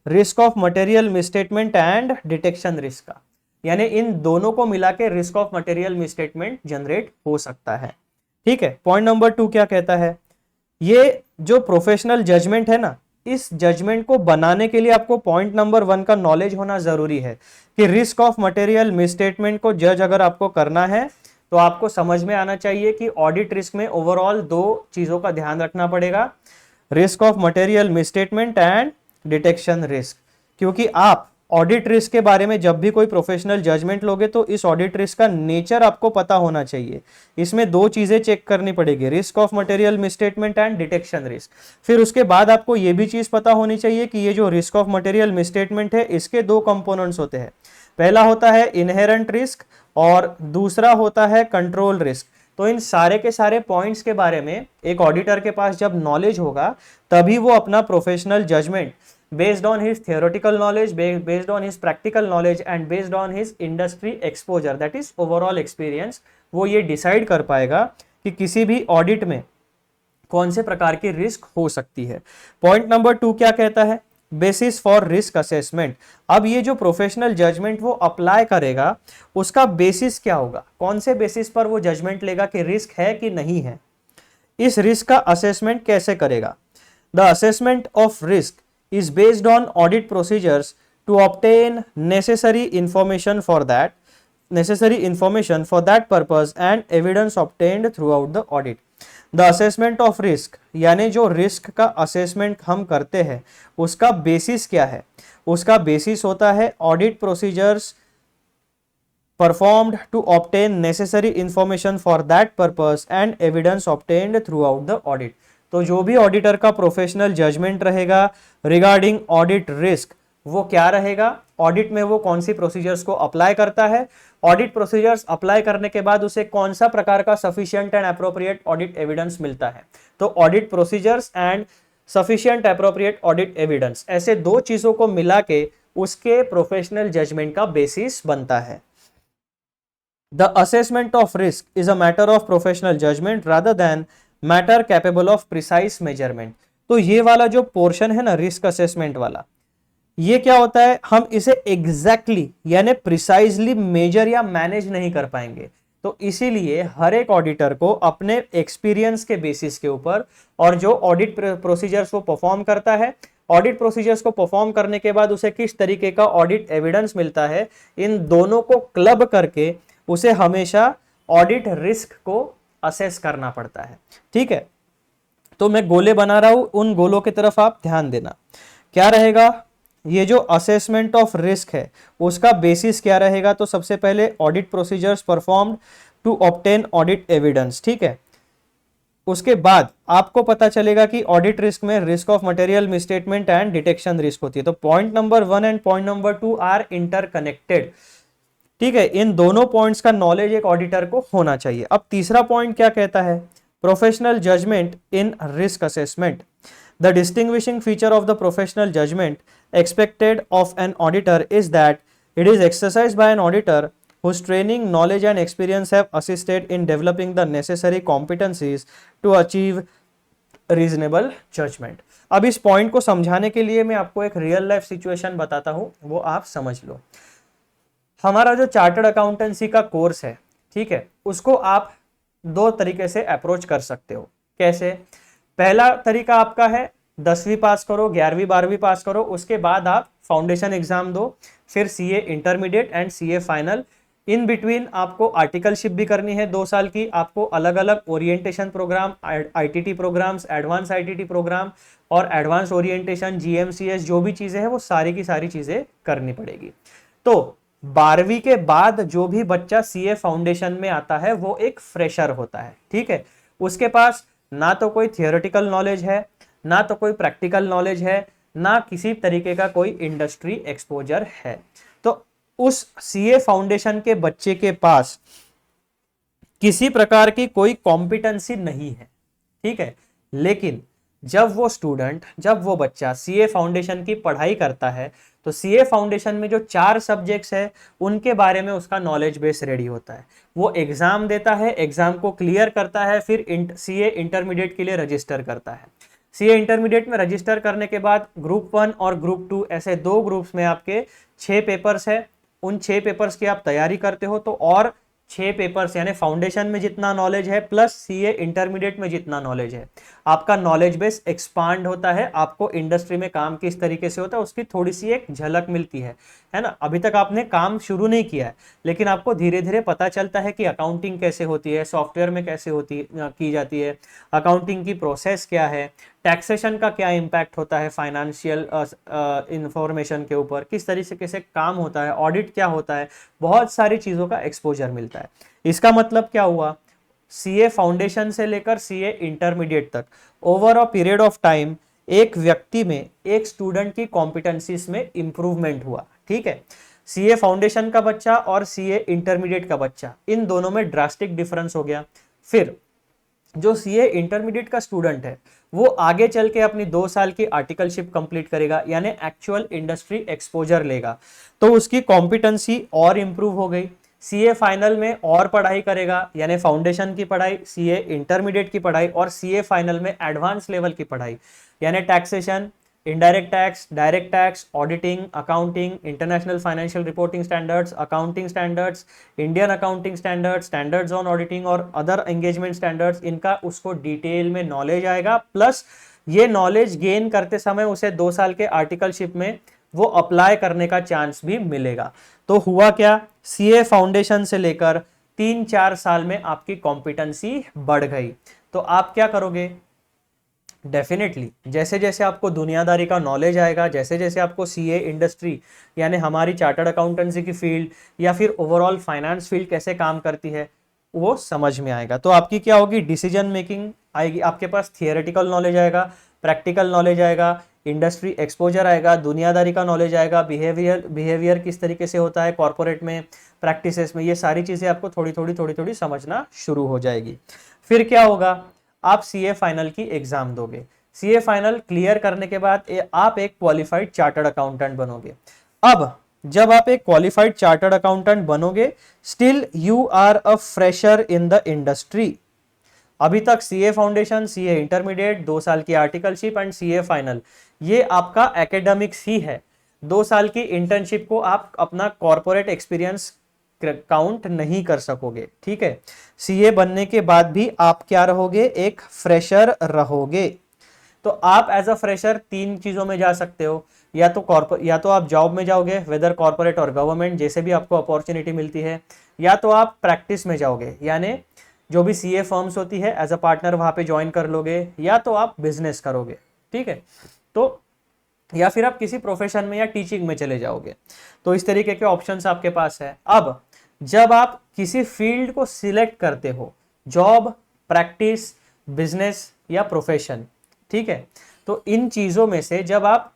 risk of material misstatement and detection risk का। यानी इन दोनों को मिला के risk of material misstatement generate हो सकता है। ठीक है, पॉइंट नंबर 2 क्या कहता है, ये जो प्रोफेशनल जजमेंट है ना, इस जजमेंट को बनाने के लिए आपको पॉइंट नंबर 1 का नॉलेज होना जरूरी है कि रिस्क ऑफ मटेरियल मिसस्टेटमेंट को जज अगर आपको करना है तो आपको समझ में आना चाहिए कि ऑडिट रिस्क में ओवरऑल 2 चीजों का ध्यान रखना पड़ेगा, risk of material misstatement and detection risk. क्योंकि आप ऑडिट रिस्क के बारे में जब भी कोई प्रोफेशनल जजमेंट लोगे तो इस ऑडिट रिस्क का नेचर आपको पता होना चाहिए। इसमें 2 चीजें चेक करनी पड़ेगी, risk of material misstatement and detection risk. फिर उसके बाद आपको यह भी चीज पता होनी चाहिए कि ये जो रिस्क ऑफ मटेरियल मिसस्टेटमेंट है इसके 2 कंपोनेंट्स होते हैं। पहला होता है इनहेरेंट रिस्क और दूसरा होता है कंट्रोल रिस्क। तो इन सारे के सारे पॉइंट्स के बारे में एक ऑडिटर के पास जब नॉलेज होगा तभी वो अपना professional judgement based on his theoretical knowledge, based on his practical knowledge and based on his industry exposure, that is overall experience, वो ये डिसाइड कर पाएगा कि किसी भी ऑडिट में कौन से प्रकार की रिस्क हो सकती है। पॉइंट नंबर 2 क्या कहता है? Basis for risk assessment. अब ये जो प्रोफेशनल जजमेंट वो अप्लाई करेगा उसका बेसिस क्या होगा, कौन से बेसिस पर वो जजमेंट लेगा कि रिस्क है कि नहीं है, इस रिस्क का असेसमेंट कैसे करेगा? The assessment of risk is based on audit procedures to obtain necessary information for that purpose and evidence obtained throughout the audit. The assessment of risk यानी जो रिस्क का असेसमेंट हम करते हैं उसका बेसिस क्या है? उसका बेसिस होता है audit procedures performed to obtain necessary information for that purpose and evidence obtained throughout the audit. तो जो भी ऑडिटर का प्रोफेशनल जजमेंट रहेगा रिगार्डिंग ऑडिट रिस्क, वो क्या रहेगा? ऑडिट में वो कौन सी प्रोसीजर्स को अप्लाई करता है, ऑडिट प्रोसीजर्स अप्लाई करने के बाद उसे कौन सा प्रकार का sufficient and appropriate audit evidence मिलता है। तो audit procedures and sufficient appropriate audit evidence, ऐसे दो चीजों को मिला के उसके प्रोफेशनल जजमेंट का बेसिस बनता है। The assessment of risk is a matter of professional judgement rather than matter capable of precise measurement. तो ये वाला जो पोर्शन है ना रिस्क असेसमेंट वाला, ये क्या होता है, हम इसे एग्जैक्टली यानी प्रिसाइजली मेजर या मैनेज नहीं कर पाएंगे। तो इसीलिए हर एक ऑडिटर को अपने एक्सपीरियंस के बेसिस के ऊपर और जो ऑडिट प्रोसीजर्स वो परफॉर्म करता है, ऑडिट प्रोसीजर्स को परफॉर्म करने के बाद उसे किस तरीके का ऑडिट एविडेंस मिलता है, इन दोनों को क्लब करके उसे हमेशा ऑडिट रिस्क को असेस करना पड़ता है। ठीक है, तो मैं गोले बना रहा हूं, उन गोलों की तरफ आप ध्यान देना। क्या रहेगा? ये जो असेसमेंट ऑफ रिस्क है उसका बेसिस क्या रहेगा? तो सबसे पहले audit procedures performed to obtain audit evidence. ठीक है, उसके बाद आपको पता चलेगा कि ऑडिट रिस्क में risk of material misstatement and detection risk होती है। तो point number 1 and point number 2 are interconnected. ठीक है, इन दोनों पॉइंट्स का नॉलेज एक ऑडिटर को होना चाहिए। अब तीसरा पॉइंट क्या कहता है? Professional judgement in risk assessment. The distinguishing feature of the professional judgement expected of an auditor is that it is exercised by an auditor whose training, knowledge and experience have assisted in developing the necessary competencies to achieve reasonable judgment. अब इस पॉइंट को समझाने के लिए मैं आपको एक रियल लाइफ सिचुएशन बताता हूं, वो आप समझ लो। हमारा जो चार्टर्ड अकाउंटेंसी का कोर्स है, ठीक है, उसको आप दो तरीके से अप्रोच कर सकते हो। कैसे? पहला तरीका आपका है 10वीं पास करो, 11वीं 12वीं पास करो, उसके बाद आप फाउंडेशन एग्जाम दो, फिर CA intermediate and CA final. In between आपको आर्टिकलशिप भी करनी है 2 साल की, आपको अलग अलग orientation programme, ITT programmes, advance ITT programme और एडवांस ओरिएंटेशन, जीएमसीएस, जो भी चीजें हैं वो सारी की सारी चीजें करनी पड़ेगी। तो 12वीं के बाद जो भी बच्चा सीए फाउंडेशन में आता है वो एक फ्रेशर होता है। ठीक है, उसके पास ना तो कोई थियोरेटिकल नॉलेज है, ना तो कोई प्रैक्टिकल नॉलेज है, ना किसी तरीके का कोई इंडस्ट्री एक्सपोजर है। तो उस सीए फाउंडेशन के बच्चे के पास किसी प्रकार की कोई कॉम्पिटेंसी नहीं है। ठीक है, लेकिन जब वो बच्चा सीए फाउंडेशन की पढ़ाई करता है तो सीए फाउंडेशन में जो 4 सब्जेक्ट्स है उनके बारे में उसका नॉलेज बेस रेडी होता है। वो एग्जाम देता है, एग्जाम को क्लियर करता है, फिर सीए इंटरमीडिएट के लिए रजिस्टर करता है। सीए इंटरमीडिएट में रजिस्टर करने के बाद ग्रुप 1 और ग्रुप 2 ऐसे 2 ग्रुप्स में आपके 6 पेपर्स है। उन 6 पेपर्स की आप तैयारी करते हो तो और 6 पेपर्स यानी फाउंडेशन में जितना नॉलेज है प्लस सीए इंटरमीडिएट में जितना नॉलेज है, आपका नॉलेज बेस एक्सपांड होता है। आपको इंडस्ट्री में काम किस तरीके से होता है उसकी थोड़ी सी एक झलक मिलती है ना। अभी तक आपने काम शुरू नहीं किया है, लेकिन आपको धीरे धीरे पता चलता है कि अकाउंटिंग कैसे होती है, सॉफ्टवेयर में कैसे की जाती है, अकाउंटिंग की प्रोसेस क्या है, टैक्सेशन का क्या इम्पैक्ट होता है फाइनेंशियल इंफॉर्मेशन के ऊपर, किस तरीके से काम होता है, ऑडिट क्या होता है, बहुत सारी चीज़ों का एक्सपोजर मिलता है। इसका मतलब क्या हुआ? सीए फाउंडेशन से लेकर सीए इंटरमीडिएट तक over a period of time एक व्यक्ति में, एक स्टूडेंट की कॉम्पिटेंसीज में इंप्रूवमेंट हुआ। ठीक है, सीए फाउंडेशन का बच्चा और सीए इंटरमीडिएट का बच्चा, इन दोनों में ड्रास्टिक डिफरेंस हो गया। फिर जो सीए इंटरमीडिएट का स्टूडेंट है वो आगे चल के अपनी 2 साल की आर्टिकलशिप कंप्लीट करेगा, यानी एक्चुअल इंडस्ट्री एक्सपोजर लेगा, तो उसकी कॉम्पिटेंसी और इंप्रूव हो गई। सीए फाइनल में और पढ़ाई करेगा, यानी फाउंडेशन की पढ़ाई, सीए इंटरमीडिएट की पढ़ाई और सीए फाइनल में एडवांस लेवल की पढ़ाई, यानी taxation, indirect tax, direct tax, auditing, accounting, international financial reporting standards, accounting standards, Indian accounting standards, standards on auditing और अदर एंगेजमेंट स्टैंडर्ड्स, इनका उसको डिटेल में नॉलेज आएगा। प्लस ये नॉलेज गेन करते समय उसे 2 साल के आर्टिकलशिप में वो अप्लाई करने का चांस भी मिलेगा। तो हुआ क्या, सीए फाउंडेशन से लेकर 3-4 साल में आपकी कॉम्पिटेंसी बढ़ गई। तो आप क्या करोगे, डेफिनेटली जैसे जैसे आपको दुनियादारी का नॉलेज आएगा, जैसे जैसे आपको सीए इंडस्ट्री यानी हमारी चार्टर्ड अकाउंटेंसी की फील्ड या फिर ओवरऑल फाइनेंस फील्ड कैसे काम करती है वो समझ में आएगा, तो आपकी क्या होगी, डिसीजन मेकिंग आएगी, आपके पास थियोरेटिकल नॉलेज आएगा, प्रैक्टिकल नॉलेज आएगा, इंडस्ट्री एक्सपोजर आएगा, दुनियादारी का नॉलेज आएगा, बिहेवियर किस तरीके से होता है कॉर्पोरेट में, प्रैक्टिसेस में, ये सारी चीज़ें आपको थोड़ी थोड़ी समझना शुरू हो जाएगी। फिर क्या होगा, आप सीए फाइनल की एग्जाम दोगे, सीए फाइनल क्लियर करने के बाद आप एक क्वालिफाइड चार्टर्ड अकाउंटेंट बनोगे। अब जब आप एक क्वालिफाइड चार्टर्ड अकाउंटेंट बनोगे, still you are a fresher in the industry. अभी तक सीए फाउंडेशन, सीए इंटरमीडिएट, 2 साल की आर्टिकलशिप एंड सीए फाइनल, ये आपका एकेडमिक्स ही है। 2 साल की इंटर्नशिप को आप अपना कॉर्पोरेट एक्सपीरियंस काउंट नहीं कर सकोगे, ठीक है। सीए बनने के बाद भी आप क्या रहोगे, एक फ्रेशर रहोगे। तो आप एज अ फ्रेशर 3 चीजों में जा सकते हो, या तो आप जॉब में जाओगे, वेदर कॉर्पोरेट और गवर्नमेंट, जैसे भी आपको अपॉर्चुनिटी मिलती है, या तो आप प्रैक्टिस में जाओगे, यानी जो भी सीए फर्म्स होती है एज अ पार्टनर वहां पे ज्वाइन कर लोगे, या तो आप बिजनेस करोगे, ठीक है। तो या फिर आप किसी प्रोफेशन में या टीचिंग में चले जाओगे। तो इस तरीके के ऑप्शंस आपके पास है। अब जब आप किसी फील्ड को सिलेक्ट करते हो, जॉब, प्रैक्टिस, बिजनेस या प्रोफेशन, ठीक है, तो इन चीजों में से जब आप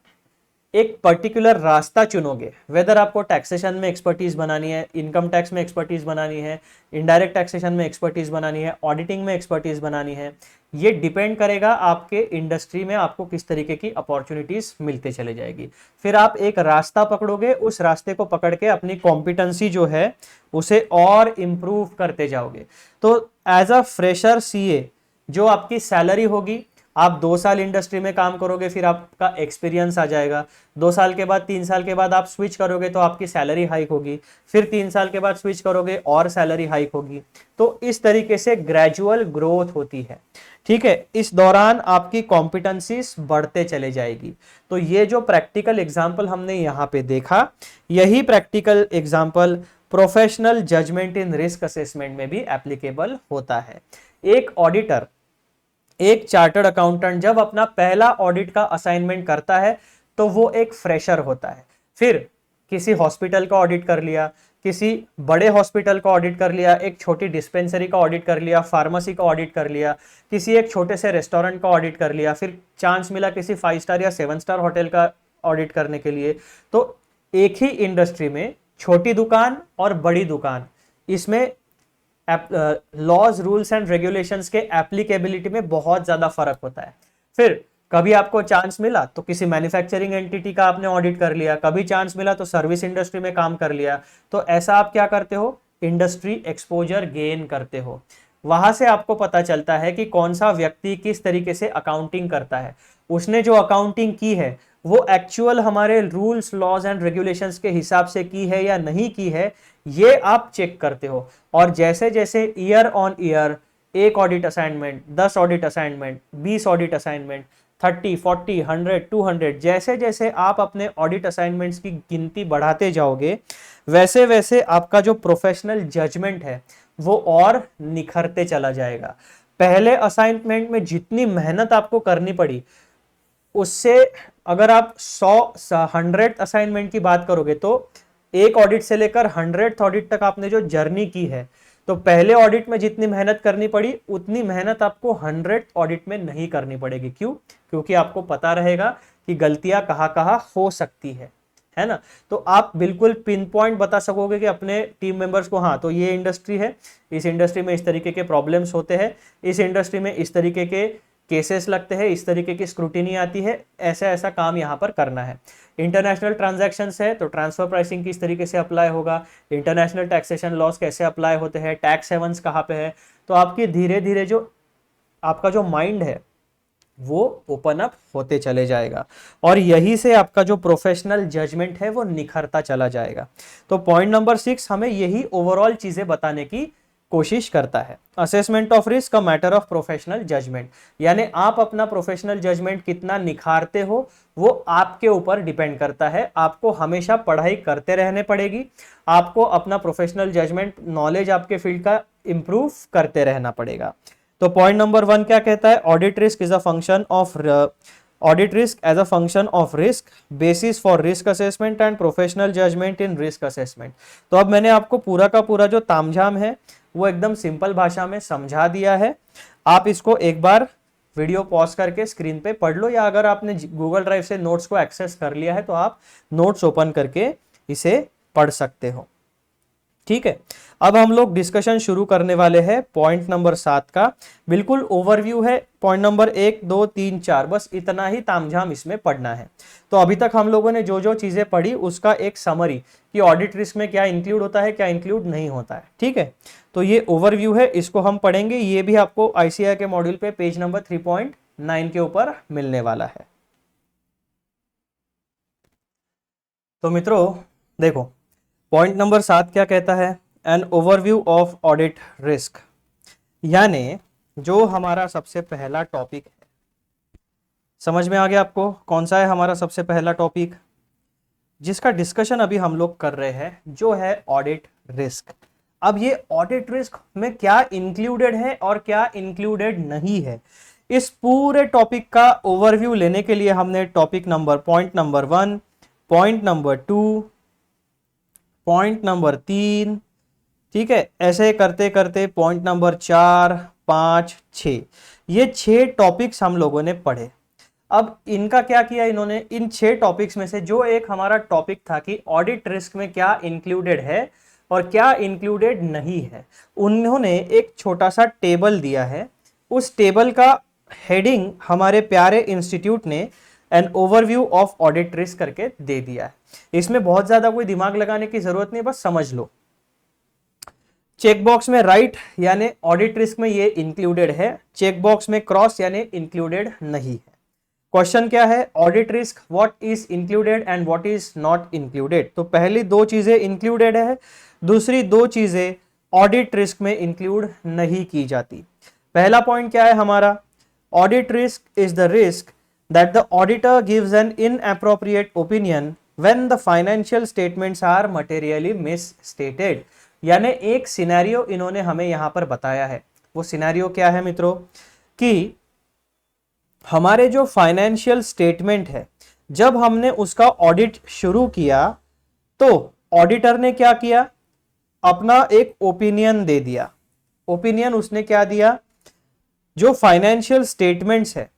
एक पर्टिकुलर रास्ता चुनोगे, वेदर आपको टैक्सेशन में एक्सपर्टीज बनानी है, इनकम टैक्स में एक्सपर्टीज बनानी है, इनडायरेक्ट टैक्सेशन में एक्सपर्टीज बनानी है, ऑडिटिंग में एक्सपर्टीज बनानी है, ये डिपेंड करेगा आपके इंडस्ट्री में आपको किस तरीके की अपॉर्चुनिटीज मिलते चले जाएगी। फिर आप एक रास्ता पकड़ोगे, उस रास्ते को पकड़ के अपनी कॉम्पिटेंसी जो है उसे और इंप्रूव करते जाओगे। तो एज अ फ्रेशर सीए जो आपकी सैलरी होगी, आप 2 साल इंडस्ट्री में काम करोगे, फिर आपका एक्सपीरियंस आ जाएगा, 2 साल के बाद 3 साल के बाद आप स्विच करोगे तो आपकी सैलरी हाइक होगी, फिर 3 साल के बाद स्विच करोगे और सैलरी हाइक होगी। तो इस तरीके से ग्रेजुअल ग्रोथ होती है, ठीक है। इस दौरान आपकी कॉम्पिटेंसीज बढ़ते चले जाएगी। तो ये जो प्रैक्टिकल एग्जाम्पल हमने यहाँ पे देखा, यही practical example professional judgement in risk assessment में भी एप्लीकेबल होता है। एक ऑडिटर, एक चार्टर्ड अकाउंटेंट जब अपना पहला ऑडिट का असाइनमेंट करता है तो वो एक फ्रेशर होता है। फिर किसी हॉस्पिटल का ऑडिट कर लिया, किसी बड़े हॉस्पिटल का ऑडिट कर लिया, एक छोटी डिस्पेंसरी का ऑडिट कर लिया, फार्मेसी का ऑडिट कर लिया, किसी एक छोटे से रेस्टोरेंट का ऑडिट कर लिया, फिर चांस मिला किसी 5 स्टार या 7 स्टार होटल का ऑडिट करने के लिए। तो एक ही इंडस्ट्री में छोटी दुकान और बड़ी दुकान, इसमें लॉज, रूल्स एंड रेगुलेशंस के एप्लीकेबिलिटी में बहुत ज्यादा फर्क होता है। फिर कभी आपको चांस मिला तो किसी मैन्युफैक्चरिंग एंटिटी का आपने ऑडिट कर लिया, कभी चांस मिला तो सर्विस इंडस्ट्री में काम कर लिया। तो ऐसा आप क्या करते हो, इंडस्ट्री एक्सपोजर गेन करते हो। वहां से आपको पता चलता है कि कौन सा व्यक्ति किस तरीके से अकाउंटिंग करता है, उसने जो अकाउंटिंग की है वो एक्चुअल हमारे रूल्स, लॉज एंड रेगुलेशंस के हिसाब से की है या नहीं की है, ये आप चेक करते हो। और जैसे जैसे year on year 1 audit assignment, 10 audit assignment, 20 audit assignment, 30, 40, 100, 200, जैसे जैसे आप अपने ऑडिट असाइनमेंट्स की गिनती बढ़ाते जाओगे, वैसे वैसे आपका जो प्रोफेशनल जजमेंट है वो और निखरते चला जाएगा। पहले असाइनमेंट में जितनी मेहनत आपको करनी पड़ी, उससे अगर आप 100 असाइनमेंट की बात करोगे तो एक ऑडिट से लेकर 100th ऑडिट तक आपने जो जर्नी की है, तो पहले ऑडिट में जितनी मेहनत करनी पड़ी उतनी मेहनत आपको 100th ऑडिट में नहीं करनी पड़ेगी। क्यों? क्योंकि आपको पता रहेगा कि गलतियां कहां कहां हो सकती है है ना। तो आप बिल्कुल पिन पॉइंट बता सकोगे कि अपने टीम मेंबर्स को, हाँ तो ये इंडस्ट्री है, इस इंडस्ट्री में इस तरीके के प्रॉब्लम्स होते हैं, इस इंडस्ट्री में इस तरीके के केसेस लगते हैं, इस तरीके की स्क्रूटिनी आती है, ऐसा ऐसा काम यहाँ पर करना है। इंटरनेशनल ट्रांजैक्शंस है तो ट्रांसफर प्राइसिंग किस तरीके से अप्लाई होगा, इंटरनेशनल टैक्सेशन लॉस कैसे अप्लाई होते हैं, टैक्स हेवंस कहाँ पे है। तो आपकी धीरे धीरे जो आपका जो माइंड है वो ओपन अप होते चले जाएगा और यही से आपका जो प्रोफेशनल जजमेंट है वो निखरता चला जाएगा। तो पॉइंट नंबर 6 हमें यही ओवरऑल चीजें बताने की कोशिश करता है। Assessment of risk, a matter of professional judgement, यानी आप अपना प्रोफेशनल जजमेंट कितना निखारते हो वो आपके ऊपर डिपेंड करता है। आपको हमेशा पढ़ाई करते रहने पड़ेगी, आपको अपना प्रोफेशनल जजमेंट नॉलेज आपके फील्ड का इंप्रूव करते रहना पड़ेगा। तो पॉइंट नंबर 1 क्या कहता है, audit risk is a function of audit risk as a function of risk, basis for risk assessment and professional judgement in risk assessment. तो अब मैंने आपको पूरा का पूरा जो तामझाम है वो एकदम सिंपल भाषा में समझा दिया है। आप इसको एक बार वीडियो पॉज करके स्क्रीन पे पढ़ लो, या अगर आपने गूगल ड्राइव से नोट्स को एक्सेस कर लिया है तो आप नोट्स ओपन करके इसे पढ़ सकते हो। ठीक है, अब हम लोग डिस्कशन शुरू करने वाले हैं पॉइंट नंबर 7 का। बिल्कुल ओवरव्यू है, पॉइंट नंबर 1 2 3 4, बस इतना ही तामझाम इसमें पढ़ना है। तो अभी तक हम लोगों ने जो जो चीजें पढ़ी उसका एक समरी कि ऑडिट रिस्क में क्या इंक्लूड होता है, क्या इंक्लूड नहीं होता है। ठीक है, तो ये ओवरव्यू है, इसको हम पढ़ेंगे। ये भी आपको आईसीएआई के मॉड्यूल पे पेज नंबर 3.9 के ऊपर मिलने वाला है। तो मित्रों देखो, पॉइंट नंबर 7 क्या कहता है, an overview of audit risk, यानी जो हमारा सबसे पहला टॉपिक है, समझ में आ गया आपको कौन सा है हमारा सबसे पहला टॉपिक जिसका डिस्कशन अभी हम लोग कर रहे हैं, जो है ऑडिट रिस्क। अब ये ऑडिट रिस्क में क्या इंक्लूडेड है और क्या इंक्लूडेड नहीं है, इस पूरे टॉपिक का ओवरव्यू लेने के लिए हमने topic number point number 1, point number 2, point number 3, ठीक है, ऐसे करते करते पॉइंट नंबर 4, 5, 6, ये 6 टॉपिक्स हम लोगों ने पढ़े। अब इनका क्या किया इन्होंने, इन 6 टॉपिक्स में से जो एक हमारा टॉपिक था कि ऑडिट रिस्क में क्या इंक्लूडेड है और क्या इंक्लूडेड नहीं है, उन्होंने एक छोटा सा टेबल दिया है। उस टेबल का हेडिंग हमारे प्यारे इंस्टीट्यूट ने an overview of audit risk करके दे दिया है। इसमें बहुत ज्यादा कोई दिमाग लगाने की जरूरत नहीं, बस समझ लो। चेक बॉक्स में राइट यानी ऑडिट रिस्क में ये इंक्लूडेड है, चेक बॉक्स में क्रॉस यानी इंक्लूडेड नहीं है। क्वेश्चन क्या है, audit risk what is included and what is not included. तो पहली 2 चीजें इंक्लूडेड है, दूसरी 2 चीजें ऑडिट रिस्क में इंक्लूड नहीं की जाती। पहला पॉइंट क्या है हमारा, audit risk is the risk that the auditor gives an inappropriate opinion when the financial statements are materially misstated। यानी एक सिनेरियो इन्होंने हमें यहां पर बताया है। वो सिनेरियो क्या है मित्रों, कि हमारे जो फाइनेंशियल स्टेटमेंट है, जब हमने उसका ऑडिट शुरू किया तो ऑडिटर ने क्या किया, अपना एक ओपिनियन दे दिया। ओपिनियन उसने क्या दिया, जो फाइनेंशियल स्टेटमेंट्स है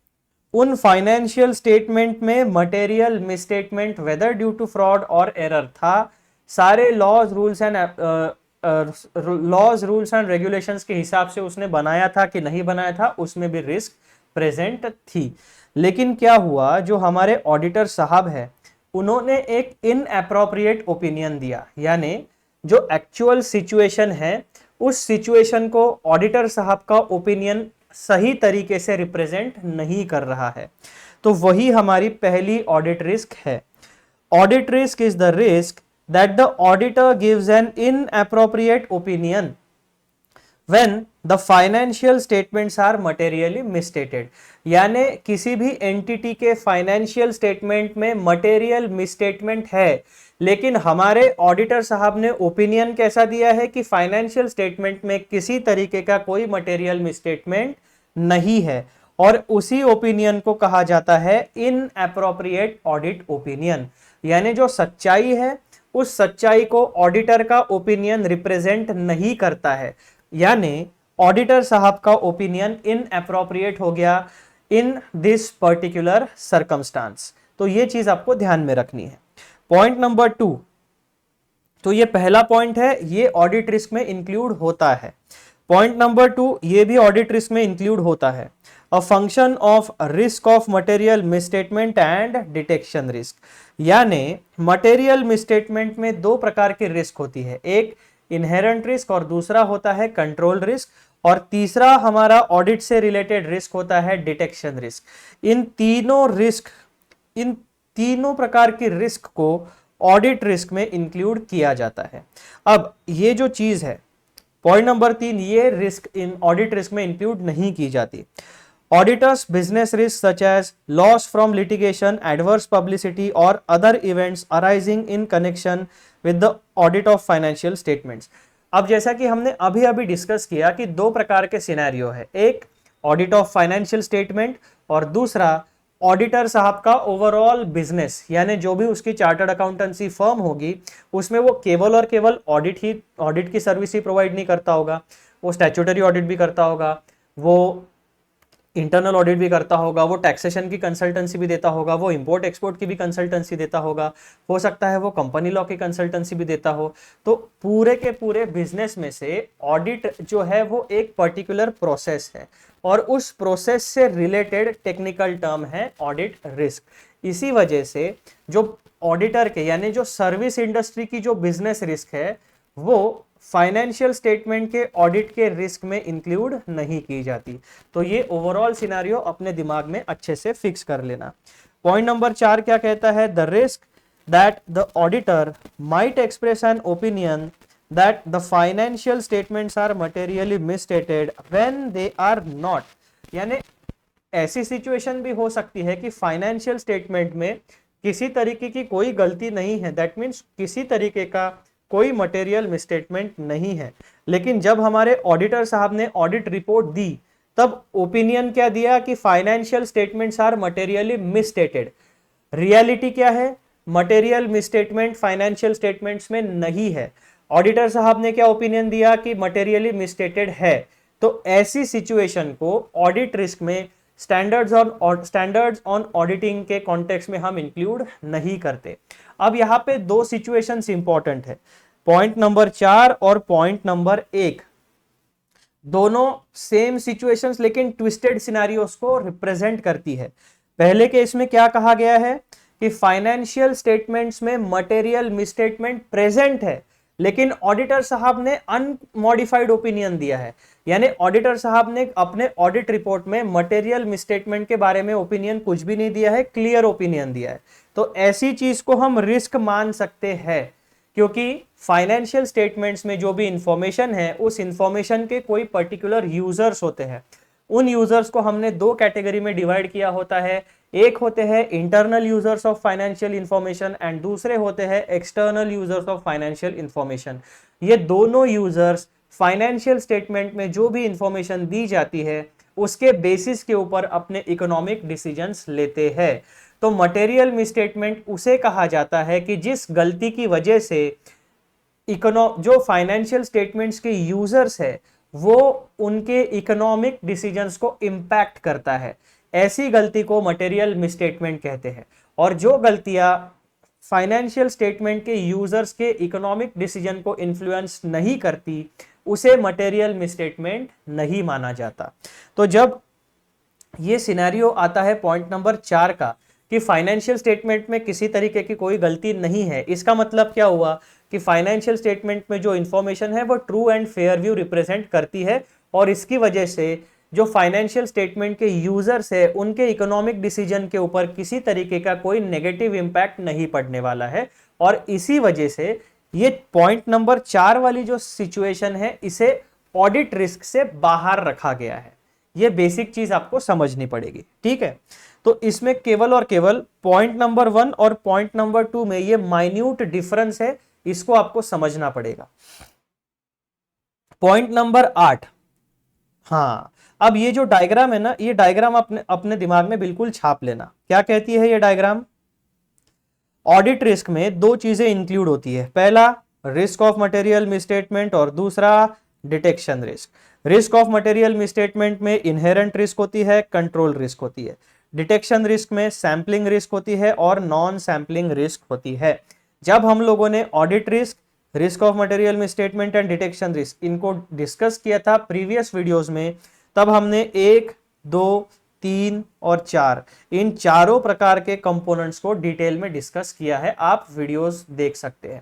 उन फाइनेंशियल स्टेटमेंट में material misstatement whether due to fraud और एरर था, सारे लॉज रूल्स एंड रेगुलेशंस के हिसाब से उसने बनाया था कि नहीं बनाया था, उसमें भी रिस्क प्रेजेंट थी। लेकिन क्या हुआ, जो हमारे ऑडिटर साहब है उन्होंने एक इनएप्रोप्रिएट ओपिनियन दिया, यानी जो एक्चुअल सिचुएशन है उस सिचुएशन को ऑडिटर साहब का ओपिनियन सही तरीके से रिप्रेजेंट नहीं कर रहा है। तो वही हमारी पहली ऑडिट रिस्क है। Audit risk is the risk that the auditor gives an inappropriate opinion when the financial statements are materially misstated। यानी किसी भी एंटिटी के फाइनेंशियल स्टेटमेंट में मटेरियल मिसस्टेटमेंट है, लेकिन हमारे ऑडिटर साहब ने ओपिनियन कैसा दिया है कि फाइनेंशियल स्टेटमेंट में किसी तरीके का कोई मटेरियल मिसस्टेटमेंट नहीं है, और उसी ओपिनियन को कहा जाता है इनएप्रोप्रिएट ऑडिट ओपिनियन। यानी जो सच्चाई है उस सच्चाई को ऑडिटर का ओपिनियन रिप्रेजेंट नहीं करता है, यानी ऑडिटर साहब का ओपिनियन इनएप्रोप्रिएट हो गया इन दिस पर्टिकुलर सर्कमस्टांस। तो ये चीज आपको ध्यान में रखनी है। पॉइंट नंबर 2, तो ये पहला पॉइंट है, ये ऑडिट रिस्क में इंक्लूड होता है। पॉइंट नंबर 2, ये भी ऑडिट रिस्क में इंक्लूड होता है। अ function of risk of material misstatement and detection risk, यानी मटेरियल मिसस्टेटमेंट में दो प्रकार की रिस्क होती है, एक इनहेरेंट रिस्क और दूसरा होता है कंट्रोल रिस्क, और तीसरा हमारा ऑडिट से रिलेटेड रिस्क होता है डिटेक्शन रिस्क। इन तीनों प्रकार की रिस्क को ऑडिट रिस्क में इंक्लूड किया जाता है। अब ये जो चीज है पॉइंट नंबर 3, ये रिस्क इन ऑडिट रिस्क में इंक्लूड नहीं की जाती। Auditor's business risk such as loss from litigation, adverse publicity और other events arising in connection with the audit of financial statements. अब जैसा कि हमने अभी अभी डिस्कस किया कि दो प्रकार के सिनेरियो है, एक ऑडिट ऑफ फाइनेंशियल स्टेटमेंट और दूसरा ऑडिटर साहब का ओवरऑल बिजनेस, यानी जो भी उसकी चार्टर्ड अकाउंटेंसी फर्म होगी उसमें वो केवल और केवल ऑडिट की सर्विस ही प्रोवाइड नहीं करता होगा, वो स्टैट्यूटरी ऑडिट भी करता होगा, वो इंटरनल ऑडिट भी करता होगा, वो टैक्सेशन की कंसल्टेंसी भी देता होगा, वो इंपोर्ट एक्सपोर्ट की भी कंसल्टेंसी देता होगा, हो सकता है वो कंपनी लॉ की कंसल्टेंसी भी देता हो। तो पूरे के पूरे बिजनेस में से ऑडिट जो है वो एक पर्टिकुलर प्रोसेस है और उस प्रोसेस से रिलेटेड टेक्निकल टर्म है ऑडिट रिस्क। इसी वजह से जो ऑडिटर के यानी जो सर्विस इंडस्ट्री की जो बिजनेस रिस्क है वो फाइनेंशियल स्टेटमेंट के ऑडिट के रिस्क में इंक्लूड नहीं की जाती। तो ये ओवरऑल सिनेरियो अपने दिमाग में अच्छे से फिक्स कर लेना। पॉइंट नंबर 4 क्या कहता है? The risk that the auditor might express an opinion that the financial statements are materially misstated when they are not, यानी ऐसी सिचुएशन भी हो सकती है कि फाइनेंशियल स्टेटमेंट में किसी तरीके की कोई गलती नहीं है, दैट मीन्स किसी तरीके का कोई मटेरियल मिसस्टेटमेंट नहीं है, लेकिन जब हमारे ऑडिटर साहब ने ऑडिट रिपोर्ट दी तब ओपिनियन क्या दिया कि financial statements are materially misstated. Reality क्या है? मटेरियल मिसस्टेटमेंट फाइनेंशियल स्टेटमेंट्स में नहीं है। ऑडिटर साहब ने क्या ओपिनियन दिया कि मटेरियली मिसस्टेटेड है। तो ऐसी सिचुएशन को ऑडिट रिस्क में स्टैंडर्ड्स ऑन ऑडिटिंग के कॉन्टेक्स्ट में हम इंक्लूड नहीं करते। अब यहाँ पे दो सिचुएशंस इंपॉर्टेंट है, पॉइंट नंबर 4 और पॉइंट नंबर 1, दोनों सेम सिचुएशंस लेकिन ट्विस्टेड सिनेरियोस को रिप्रेजेंट करती है। पहले केस में क्या कहा गया है कि फाइनेंशियल स्टेटमेंट्स में मटेरियल मिसस्टेटमेंट प्रेजेंट है, लेकिन ऑडिटर साहब ने अनमॉडिफाइड ओपिनियन दिया है, यानी ऑडिटर साहब ने अपने ऑडिट रिपोर्ट में मटेरियल मिसस्टेटमेंट के बारे में ओपिनियन कुछ भी नहीं दिया है, क्लियर ओपिनियन दिया है। तो ऐसी चीज को हम रिस्क मान सकते हैं, क्योंकि फाइनेंशियल स्टेटमेंट्स में जो भी इंफॉर्मेशन है उस इंफॉर्मेशन के कोई पर्टिकुलर यूजर्स होते हैं। उन यूजर्स को हमने दो कैटेगरी में डिवाइड किया होता है, एक होते हैं internal users of financial information and दूसरे होते हैं external users of financial information. ये दोनों यूजर्स फाइनेंशियल स्टेटमेंट में जो भी इंफॉर्मेशन दी जाती है उसके बेसिस के ऊपर अपने इकोनॉमिक डिसीजंस लेते हैं। तो मटेरियल मिसस्टेटमेंट उसे कहा जाता है कि जिस गलती की वजह से जो फाइनेंशियल स्टेटमेंट्स के यूजर्स है वो उनके इकोनॉमिक डिसीजंस को इंपैक्ट करता है, ऐसी गलती को मटेरियल मिसस्टेटमेंट कहते हैं। और जो गलतियां फाइनेंशियल स्टेटमेंट के यूजर्स के इकोनॉमिक डिसीजन को इन्फ्लुएंस नहीं करती उसे मटेरियल मिसस्टेटमेंट नहीं माना जाता। तो जब ये सिनेरियो आता है पॉइंट नंबर 4 का कि फाइनेंशियल स्टेटमेंट में किसी तरीके की कोई गलती नहीं है, इसका मतलब क्या हुआ कि फाइनेंशियल स्टेटमेंट में जो इंफॉर्मेशन है वो true and fair view represent करती है, और इसकी वजह से जो फाइनेंशियल स्टेटमेंट के यूजर्स है उनके इकोनॉमिक डिसीजन के ऊपर किसी तरीके का कोई नेगेटिव इंपैक्ट नहीं पड़ने वाला है। और इसी वजह से ये पॉइंट नंबर 4 वाली जो सिचुएशन है इसे ऑडिट रिस्क से बाहर रखा गया है। ये बेसिक चीज आपको समझनी पड़ेगी, ठीक है। तो इसमें केवल और केवल पॉइंट नंबर 1 और पॉइंट नंबर 2 में ये माइन्यूट डिफरेंस है, इसको आपको समझना पड़ेगा। पॉइंट नंबर 8, हाँ, अब ये जो डायग्राम है ना, ये डायग्राम अपने दिमाग में बिल्कुल छाप लेना। क्या कहती है ये डायग्राम? ऑडिट रिस्क में दो चीजें इंक्लूड होती है, पहला रिस्क ऑफ मटेरियल मिसस्टेटमेंट और दूसरा detection risk. Risk of material misstatement में इनहेरेंट रिस्क होती है, कंट्रोल रिस्क होती है। डिटेक्शन रिस्क में सैंपलिंग रिस्क होती है और नॉन सैंपलिंग रिस्क होती है। जब हम लोगों ने audit risk, risk of material misstatement and detection risk इनको डिस्कस किया था प्रीवियस वीडियोस में, तब हमने 1, 2, 3 और 4 इन चारों प्रकार के कंपोनेंट्स को डिटेल में डिस्कस किया है। आप वीडियोस देख सकते हैं।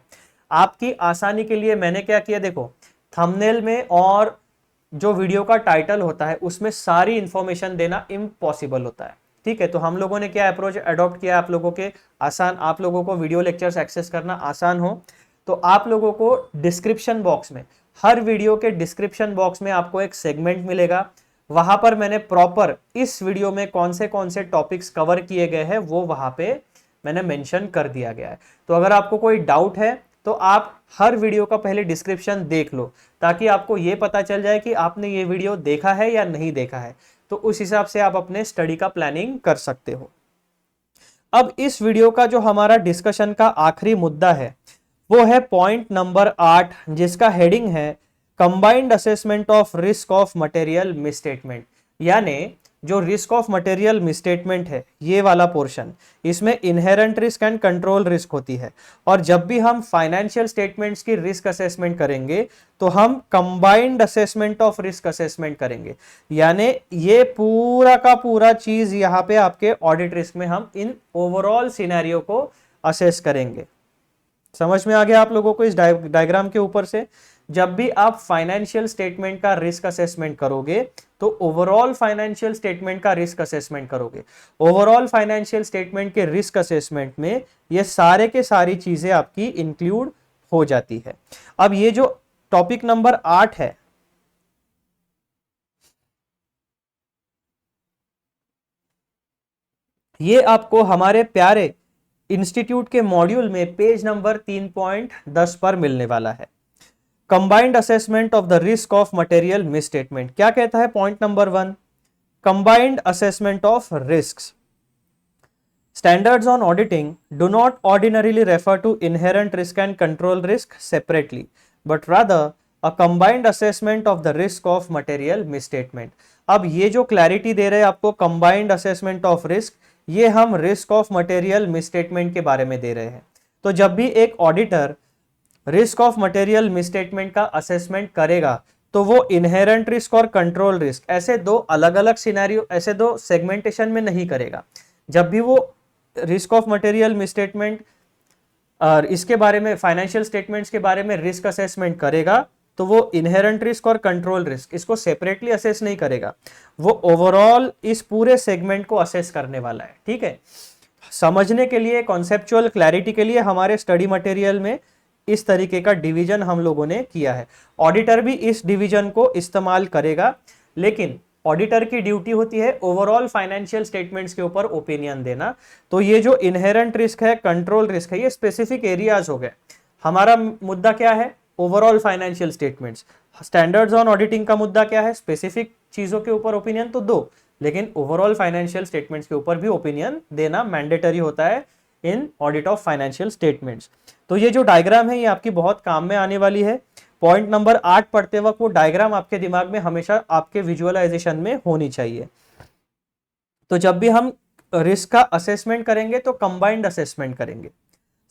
आपकी आसानी के लिए मैंने क्या किया, देखो थंबनेल में और जो वीडियो का टाइटल होता है उसमें सारी इंफॉर्मेशन देना इम्पॉसिबल होता है, ठीक है। तो हम लोगों ने क्या अप्रोच अडॉप्ट किया, आप लोगों को वीडियो लेक्चर्स एक्सेस करना आसान हो, तो आप लोगों को डिस्क्रिप्शन बॉक्स में, हर वीडियो के डिस्क्रिप्शन बॉक्स में आपको एक सेगमेंट मिलेगा। वहां पर मैंने प्रॉपर इस वीडियो में कौन से टॉपिक्स कवर किए गए हैं वो वहां पे मैंने मेंशन कर दिया गया है। तो अगर आपको कोई डाउट है तो आप हर वीडियो का पहले डिस्क्रिप्शन देख लो, ताकि आपको ये पता चल जाए कि आपने ये वीडियो देखा है या नहीं देखा है। तो उस हिसाब से आप अपने स्टडी का प्लानिंग कर सकते हो। अब इस वीडियो का जो हमारा डिस्कशन का आखिरी मुद्दा है वो है पॉइंट नंबर 8, जिसका हेडिंग है combined assessment of risk of material misstatement. यानी जो रिस्क ऑफ मटेरियल मिसस्टेटमेंट है ये वाला पोर्शन, इसमें inherent risk and control risk होती है। और जब भी हम फाइनेंशियल स्टेटमेंट्स की रिस्क असेसमेंट करेंगे तो हम combined assessment of risk assessment करेंगे। यानी ये पूरा का पूरा चीज यहाँ पे आपके ऑडिट रिस्क में हम इन ओवरऑल सिनेरियो को असेस करेंगे। समझ में आ गया आप लोगों को इस डायग्राम के ऊपर से? जब भी आप फाइनेंशियल स्टेटमेंट का रिस्क असेसमेंट करोगे तो ओवरऑल फाइनेंशियल स्टेटमेंट का रिस्क असेसमेंट करोगे। ओवरऑल फाइनेंशियल स्टेटमेंट के रिस्क असेसमेंट में ये सारे के सारी चीजें आपकी इंक्लूड हो जाती है। अब ये जो टॉपिक नंबर 8 है, ये आपको हमारे प्यारे इंस्टीट्यूट के मॉड्यूल में पेज नंबर 3.10 पर मिलने वाला है। Combined assessment of the risk of material misstatement क्या कहता है? Point number 1, combined assessment of risks. Standards on auditing do not ordinarily refer to inherent risk and control risk separately, but rather a combined assessment of the risk of material misstatement. अब ये जो क्लैरिटी दे रहे हैं आपको combined assessment of risk, ये हम risk of material misstatement के बारे में दे रहे हैं। तो जब भी एक auditor risk of material misstatement का असेसमेंट करेगा तो वो इनहेरेंट रिस्क और कंट्रोल रिस्क ऐसे दो अलग अलग सिनेरियो, ऐसे दो सेगमेंटेशन में नहीं करेगा। जब भी वो रिस्क ऑफ मटेरियल मिसस्टेटमेंट और इसके बारे में, फाइनेंशियल स्टेटमेंट्स के बारे में रिस्क असेसमेंट करेगा तो वो इनहेरेंट रिस्क और कंट्रोल रिस्क इसको सेपरेटली असेस नहीं करेगा, वो ओवरऑल इस पूरे सेगमेंट को असेस करने वाला है। ठीक है, समझने के लिए, कॉन्सेप्चुअल क्लैरिटी के लिए हमारे स्टडी मटेरियल में इस तरीके का डिवीजन हम लोगों ने किया है। ऑडिटर भी इस डिवीजन को इस्तेमाल करेगा, लेकिन ऑडिटर की ड्यूटी होती है ओवरऑल फाइनेंशियल स्टेटमेंट्स के ऊपर ओपिनियन देना। तो ये जो इनहेरेंट रिस्क है, कंट्रोल रिस्क है, ये स्पेसिफिक एरियाज हो गए। हमारा मुद्दा क्या है? Overall financial statements. Standards on auditing का मुद्दा क्या है? स्पेसिफिक चीजों के ऊपर ओपिनियन तो दो, लेकिन ओवरऑल फाइनेंशियल स्टेटमेंट्स के ऊपर भी ओपिनियन देना मैंडेटरी होता है इन ऑडिट ऑफ फाइनेंशियल स्टेटमेंट्स। तो ये जो डायग्राम है ये आपकी बहुत काम में आने वाली है। पॉइंट नंबर 8 पढ़ते वक्त वो डायग्राम आपके दिमाग में हमेशा आपके विजुअलाइजेशन में होनी चाहिए। तो जब भी हम रिस्क का असेसमेंट करेंगे तो कंबाइंड असेसमेंट करेंगे।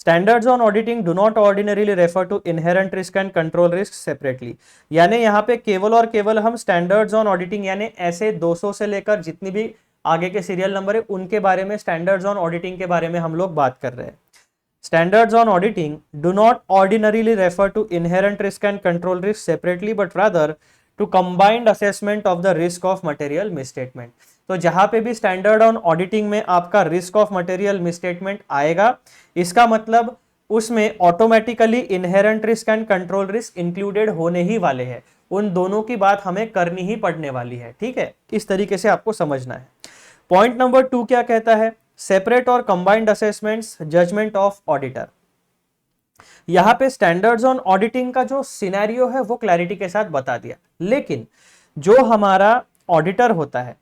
Standards on auditing do not ordinarily refer to inherent risk and control risk separately. यानी यहाँ पे केवल और केवल हम स्टैंडर्ड्स ऑन ऑडिटिंग यानी ऐसे 200 से लेकर जितनी भी आगे के सीरियल नंबर है उनके बारे में, स्टैंडर्ड्स ऑन ऑडिटिंग के बारे में हम लोग बात कर रहे हैं। Standards on auditing do not ordinarily refer to inherent risk and control risk separately, but rather to combined assessment of the risk of material misstatement. तो जहां पे भी स्टैंडर्ड ऑन ऑडिटिंग में आपका रिस्क ऑफ मटेरियल मिसस्टेटमेंट आएगा, इसका मतलब उसमें automatically inherent risk and control risk included होने ही वाले हैं। उन दोनों की बात हमें करनी ही पड़ने वाली है। ठीक है, इस तरीके से आपको समझना है। पॉइंट नंबर 2 क्या कहता है? सेपरेट और combined assessments judgement of auditor. यहां पे स्टैंडर्ड्स ऑन ऑडिटिंग का जो सिनेरियो है वो क्लैरिटी के साथ बता दिया, लेकिन जो हमारा ऑडिटर होता है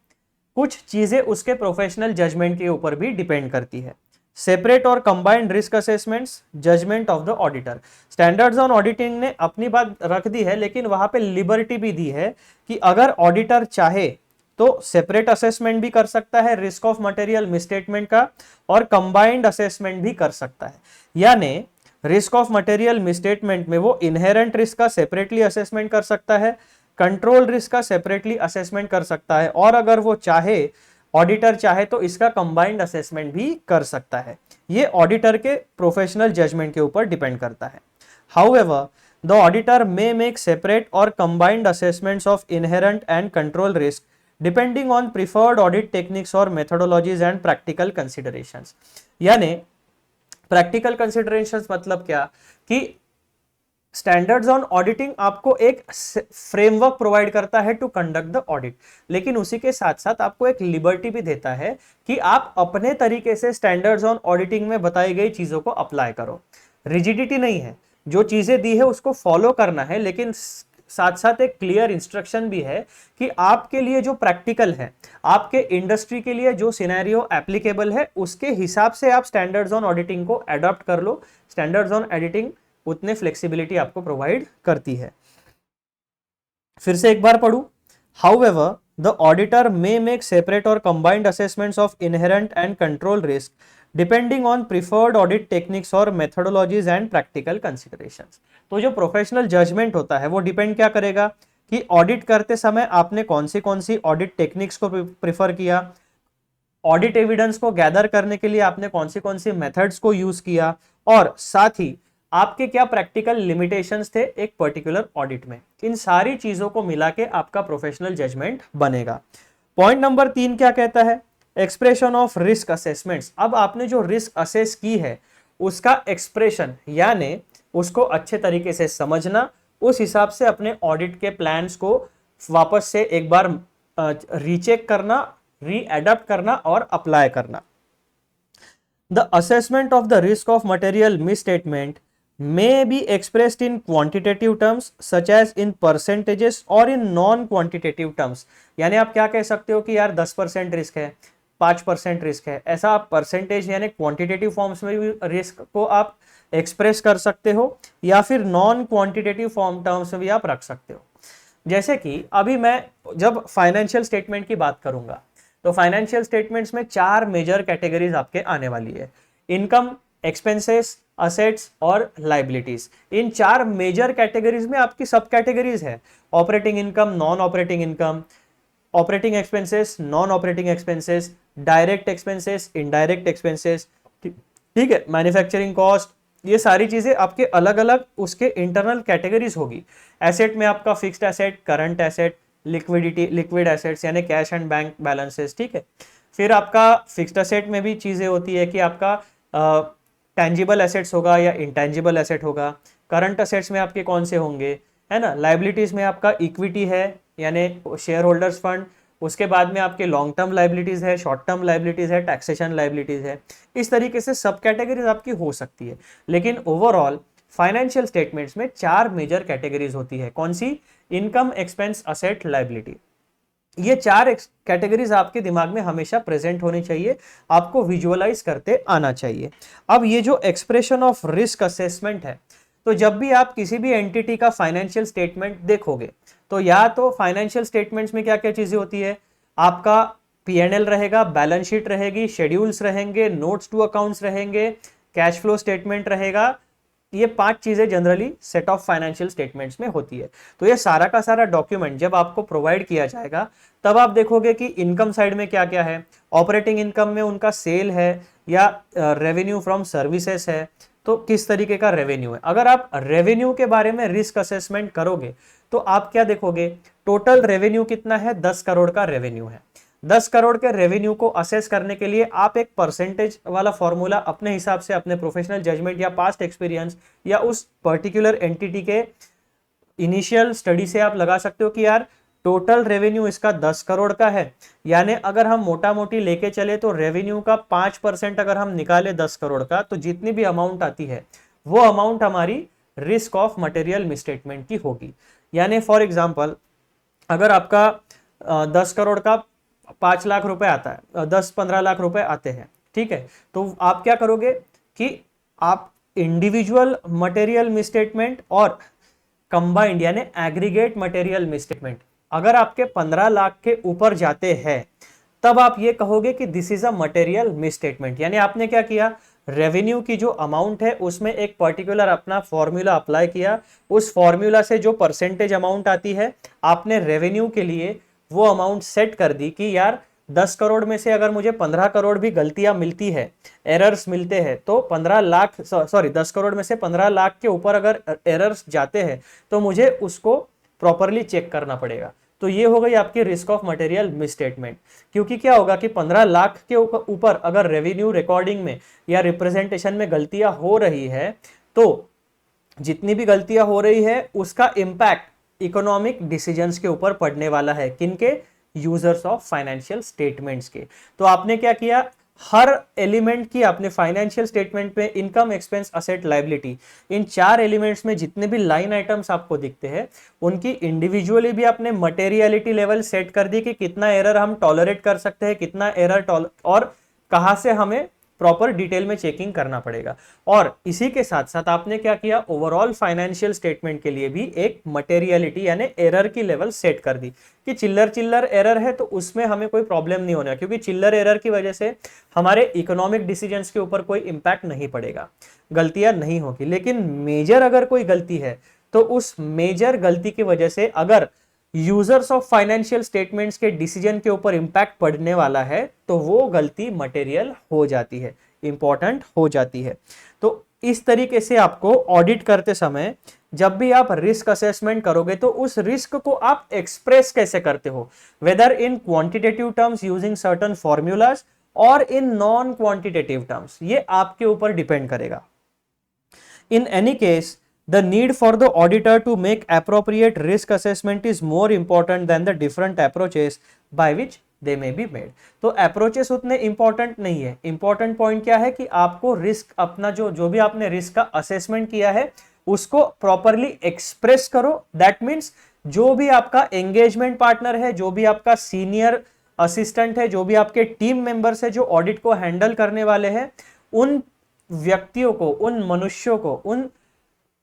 कुछ चीजें उसके प्रोफेशनल जजमेंट के ऊपर भी डिपेंड करती है। सेपरेट और combined risk assessments judgement of the auditor. Standards on auditing ने अपनी बात रख दी है, लेकिन वहां पे लिबर्टी भी दी है कि अगर ऑडिटर चाहे तो सेपरेट असेसमेंट भी कर सकता है रिस्क ऑफ मटेरियल मिसस्टेटमेंट का, और कंबाइंड असेसमेंट भी कर सकता है। यानी रिस्क ऑफ मटेरियल मिसस्टेटमेंट में वो इनहेरेंट रिस्क का सेपरेटली असेसमेंट कर सकता है, कंट्रोल रिस्क का सेपरेटली असेसमेंट कर सकता है, और अगर वो चाहे, ऑडिटर चाहे, तो इसका कंबाइंड असेसमेंट भी कर सकता है। ये ऑडिटर के प्रोफेशनल जजमेंट के ऊपर डिपेंड करता है। However the auditor may make separate और combined assessments of inherent and control risk depending on preferred audit techniques और मेथोडोलॉजीज एंड प्रैक्टिकल कंसिडरेशंस। यानी प्रैक्टिकल कंसिडरेशंस मतलब क्या कि स्टैंडर्ड्स ऑन ऑडिटिंग आपको एक फ्रेमवर्क प्रोवाइड करता है टू कंडक्ट द ऑडिट, लेकिन उसी के साथ साथ आपको एक लिबर्टी भी देता है कि आप अपने तरीके से स्टैंडर्ड्स ऑन ऑडिटिंग में बताई गई चीजों को अप्लाई करो। रिजिडिटी नहीं है, जो चीजें दी है उसको फॉलो करना है, लेकिन साथ साथ एक क्लियर इंस्ट्रक्शन भी है कि आपके लिए जो प्रैक्टिकल है, आपके इंडस्ट्री के लिए जो सिनेरियो एप्लीकेबल है, उसके हिसाब से आप स्टैंडर्ड्स ऑन ऑडिटिंग को अडॉप्ट कर लो। स्टैंडर्ड्स ऑन ऑडिटिंग उतने फ्लेक्सिबिलिटी आपको प्रोवाइड करती है। फिर से एक बार पढ़ूं। However the auditor may make separate और combined assessments of inherent and control risk depending on preferred audit techniques और मेथोडोलॉजीज एंड प्रैक्टिकल कंसिडरेशंस। तो जो प्रोफेशनल जजमेंट होता है वो डिपेंड क्या करेगा कि ऑडिट करते समय आपने कौन सी ऑडिट टेक्निक्स को प्रिफर किया, ऑडिट एविडेंस को गैदर करने के लिए आपने कौन सी मेथड्स को यूज किया, और साथ ही आपके क्या प्रैक्टिकल लिमिटेशंस थे एक पर्टिकुलर ऑडिट में। इन सारी चीजों को मिला के आपका प्रोफेशनल जजमेंट बनेगा। पॉइंट नंबर 3 क्या कहता है? Expression of risk assessments. अब आपने जो रिस्क असेस की है उसका एक्सप्रेशन, यानी उसको अच्छे तरीके से समझना, उस हिसाब से अपने ऑडिट के प्लान्स को वापस से एक बार रीचेक करना, रीएडप्ट करना और अप्लाई करना। The assessment of the risk of material misstatement may be expressed in quantitative terms such as in percentages or in non quantitative terms। यानी आप क्या कह सकते हो कि यार 10% रिस्क है, 5% रिस्क है, ऐसा आप परसेंटेज यानी क्वांटिटेटिव फॉर्म्स में भी रिस्क को आप एक्सप्रेस कर सकते हो, या फिर नॉन क्वांटिटेटिव फॉर्म टर्म्स में भी आप रख सकते हो। जैसे कि अभी मैं जब फाइनेंशियल स्टेटमेंट की बात करूंगा तो फाइनेंशियल स्टेटमेंट्स में 4 मेजर कैटेगरीज आपके आने वाली है: इनकम, एक्सपेंसेस, असेट्स और लाइबिलिटीज। इन 4 मेजर कैटेगरीज में आपकी सब कैटेगरीज है: operating income, non operating income, operating expenses, non operating expenses, direct expenses, indirect expenses, ठीक है, मैन्युफैक्चरिंग कॉस्ट। ये सारी चीजें आपके अलग अलग उसके इंटरनल कैटेगरीज होगी। एसेट में आपका fixed asset, current asset, liquid assets यानी कैश एंड बैंक बैलेंसेस, ठीक है। फिर आपका फिक्स्ड एसेट में भी चीजें होती है कि आपका टेंजिबल एसेट्स होगा या इंटेंजिबल एसेट होगा। करंट एसेट्स में आपके कौन से होंगे, है ना। लाइबिलिटीज में आपका इक्विटी है यानी शेयर होल्डर्स फंड, उसके बाद में आपके लॉन्ग टर्म लाइबिलिटीज है, शॉर्ट टर्म लाइबिलिटीज है, टैक्सेशन लाइबिलिटीज है। इस तरीके से सब कैटेगरीज आपकी हो सकती है, लेकिन ओवरऑल फाइनेंशियल स्टेटमेंट्स में 4 मेजर कैटेगरीज होती है। कौन सी? Income, expense, asset, liability. ये 4 कैटेगरीज आपके दिमाग में हमेशा प्रेजेंट होनी चाहिए, आपको विजुअलाइज करते आना चाहिए। अब ये जो एक्सप्रेशन ऑफ रिस्क असेसमेंट है, तो जब भी आप किसी भी एंटिटी का फाइनेंशियल स्टेटमेंट देखोगे तो या तो फाइनेंशियल स्टेटमेंट्स में क्या क्या चीजें होती है, आपका P&L रहेगा, बैलेंस शीट रहेगी, शेड्यूल्स रहेंगे, नोट्स टू अकाउंट्स रहेंगे, कैश फ्लो स्टेटमेंट रहेगा। ये 5 चीजें generally set of financial statements में होती है। तो ये सारा का सारा डॉक्यूमेंट जब आपको प्रोवाइड किया जाएगा तब आप देखोगे कि इनकम साइड में क्या क्या है। ऑपरेटिंग इनकम में उनका सेल है या रेवेन्यू फ्रॉम सर्विसेज है, तो किस तरीके का रेवेन्यू है। अगर आप रेवेन्यू के बारे में रिस्क असेसमेंट करोगे तो आप क्या देखोगे, टोटल रेवेन्यू कितना है, 10 करोड़ का रेवेन्यू है। 10 करोड़ के रेवेन्यू को असेस करने के लिए आप एक परसेंटेज वाला फॉर्मूला अपने हिसाब से, अपने प्रोफेशनल जजमेंट या पास्ट एक्सपीरियंस या उस पर्टिकुलर एंटिटी के इनिशियल स्टडी से आप लगा सकते हो कि यार टोटल रेवेन्यू इसका 10 करोड़ का है, यानी अगर हम मोटा मोटी लेके चले तो रेवेन्यू का 5% अगर हम निकाले 10 करोड़ का, तो जितनी भी अमाउंट आती है वो अमाउंट हमारी रिस्क ऑफ मटेरियल मिसस्टेटमेंट की होगी। यानी फॉर एग्जांपल अगर आपका 10 करोड़ का 5 लाख रुपए आता है, 10-15 लाख रुपए आते हैं, ठीक है, तो आप क्या करोगे कि आप इंडिविजुअल मटेरियल मिसस्टेटमेंट और कंबाइंड यानी एग्रीगेट मटेरियल मिसस्टेटमेंट अगर आपके 15 लाख के ऊपर जाते हैं तब आप ये कहोगे कि this is a material misstatement. यानी आपने क्या किया, रेवेन्यू की जो अमाउंट है उसमें एक पर्टिकुलर अपना फॉर्मूला अप्लाई किया, उस फॉर्मूला से जो परसेंटेज अमाउंट आती है आपने रेवेन्यू के लिए वो अमाउंट सेट कर दी कि यार 10 करोड़ में से अगर मुझे 15 करोड़ भी गलतियां मिलती है, एरर्स मिलते हैं, तो 15 लाख, सॉरी 10 करोड़ में से 15 लाख के ऊपर अगर एरर्स जाते हैं तो मुझे उसको प्रॉपरली चेक करना पड़ेगा। तो ये हो गई आपकी रिस्क ऑफ मटेरियल मिसस्टेटमेंट। क्योंकि क्या होगा कि 15 लाख के ऊपर अगर रेवेन्यू रिकॉर्डिंग में या रिप्रेजेंटेशन में गलतियां हो रही है, तो जितनी भी गलतियां हो रही है उसका इंपैक्ट इकोनॉमिक डिसीजंस के ऊपर पड़ने वाला है। किनके? यूजर्स ऑफ फाइनेंशियल स्टेटमेंट्स के। तो आपने क्या किया, हर एलिमेंट की आपने फाइनेंशियल स्टेटमेंट में इनकम, एक्सपेंस, असेट, लायबिलिटी, इन 4 एलिमेंट्स में जितने भी लाइन आइटम्स आपको दिखते हैं उनकी इंडिविजुअली भी आपने मटेरियलिटी लेवल सेट कर दी कि कितना एरर हम टॉलरेट कर सकते हैं, कितना एरर और कहां से हमें प्रॉपर डिटेल में चेकिंग करना पड़ेगा। और इसी के साथ साथ आपने क्या किया, ओवरऑल फाइनेंशियल स्टेटमेंट के लिए भी एक मटेरियलिटी यानी एरर की लेवल सेट कर दी कि चिल्लर चिल्लर एरर है तो उसमें हमें कोई प्रॉब्लम नहीं होना, क्योंकि चिल्लर एरर की वजह से हमारे इकोनॉमिक डिसीजंस के ऊपर कोई इंपैक्ट नहीं पड़ेगा, गलतियां नहीं होगी। लेकिन मेजर अगर कोई गलती है तो उस मेजर गलती की वजह से अगर यूजर्स ऑफ फाइनेंशियल स्टेटमेंट्स के डिसीजन के ऊपर इंपैक्ट पड़ने वाला है तो वो गलती मटेरियल हो जाती है, इंपॉर्टेंट हो जाती है। तो इस तरीके से आपको ऑडिट करते समय जब भी आप रिस्क असेसमेंट करोगे तो उस रिस्क को आप एक्सप्रेस कैसे करते हो, whether in quantitative terms using certain formulas और इन नॉन क्वांटिटेटिव टर्म्स, ये आपके ऊपर डिपेंड करेगा। In any case, the need for the auditor to make appropriate risk assessment is more important than the different approaches by which they may be made. तो approaches उतने important नहीं है, important point क्या है कि आपको risk अपना जो भी आपने risk का assessment किया है उसको properly express करो। That means जो भी आपका engagement partner है, जो भी आपका senior assistant है, जो भी आपके team members है जो audit को handle करने वाले हैं, उन व्यक्तियों को, उन मनुष्यों को, उन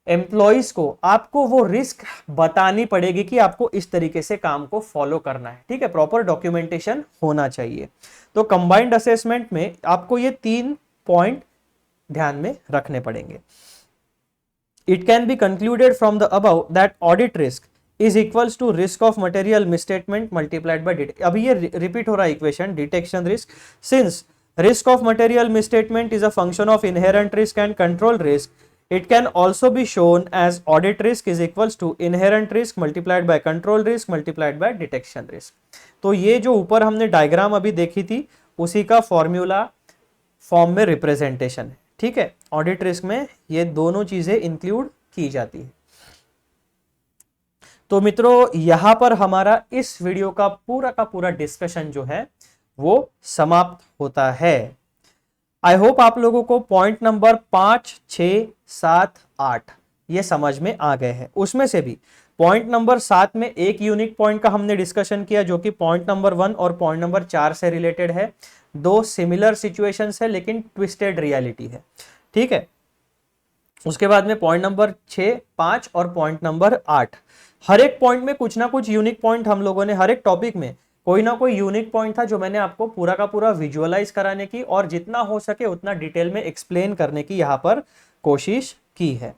एम्प्लॉइज को आपको वो रिस्क बतानी पड़ेगी कि आपको इस तरीके से काम को फॉलो करना है। ठीक है, प्रॉपर डॉक्यूमेंटेशन होना चाहिए। तो कंबाइंड असेसमेंट में आपको ये 3 पॉइंट ध्यान में रखने पड़ेंगे। It can be concluded from the above that audit risk is equals to risk of material misstatement multiplied by अभी ये रिपीट हो रहा है equation, detection risk, since risk of material misstatement is a function of inherent risk and control risk. It can also be shown as audit risk is equals to inherent risk multiplied by control risk multiplied by detection risk. तो ये जो ऊपर हमने डायग्राम अभी देखी थी उसी का फॉर्मूला फॉर्म में रिप्रेजेंटेशन है। ठीक है, ऑडिट रिस्क में ये दोनों चीजें इंक्लूड की जाती है। तो मित्रों यहां पर हमारा इस वीडियो का पूरा डिस्कशन जो है वो समाप्त होता है। आई होप आप लोगों को पॉइंट नंबर 5, 6, 7, 8 ये समझ में आ गए हैं। उसमें से भी पॉइंट नंबर 7 में एक यूनिक पॉइंट का हमने डिस्कशन किया जो कि पॉइंट नंबर 1 और पॉइंट नंबर 4 से रिलेटेड है। 2 सिमिलर सिचुएशंस है लेकिन ट्विस्टेड रियलिटी है। ठीक है, उसके बाद में पॉइंट नंबर 6, 5 और पॉइंट नंबर 8, हर एक पॉइंट में कुछ ना कुछ यूनिक पॉइंट हम लोगों ने, हर एक टॉपिक में कोई ना कोई यूनिक पॉइंट था जो मैंने आपको पूरा का पूरा विजुअलाइज कराने की और जितना हो सके उतना डिटेल में एक्सप्लेन करने की यहां पर कोशिश की है।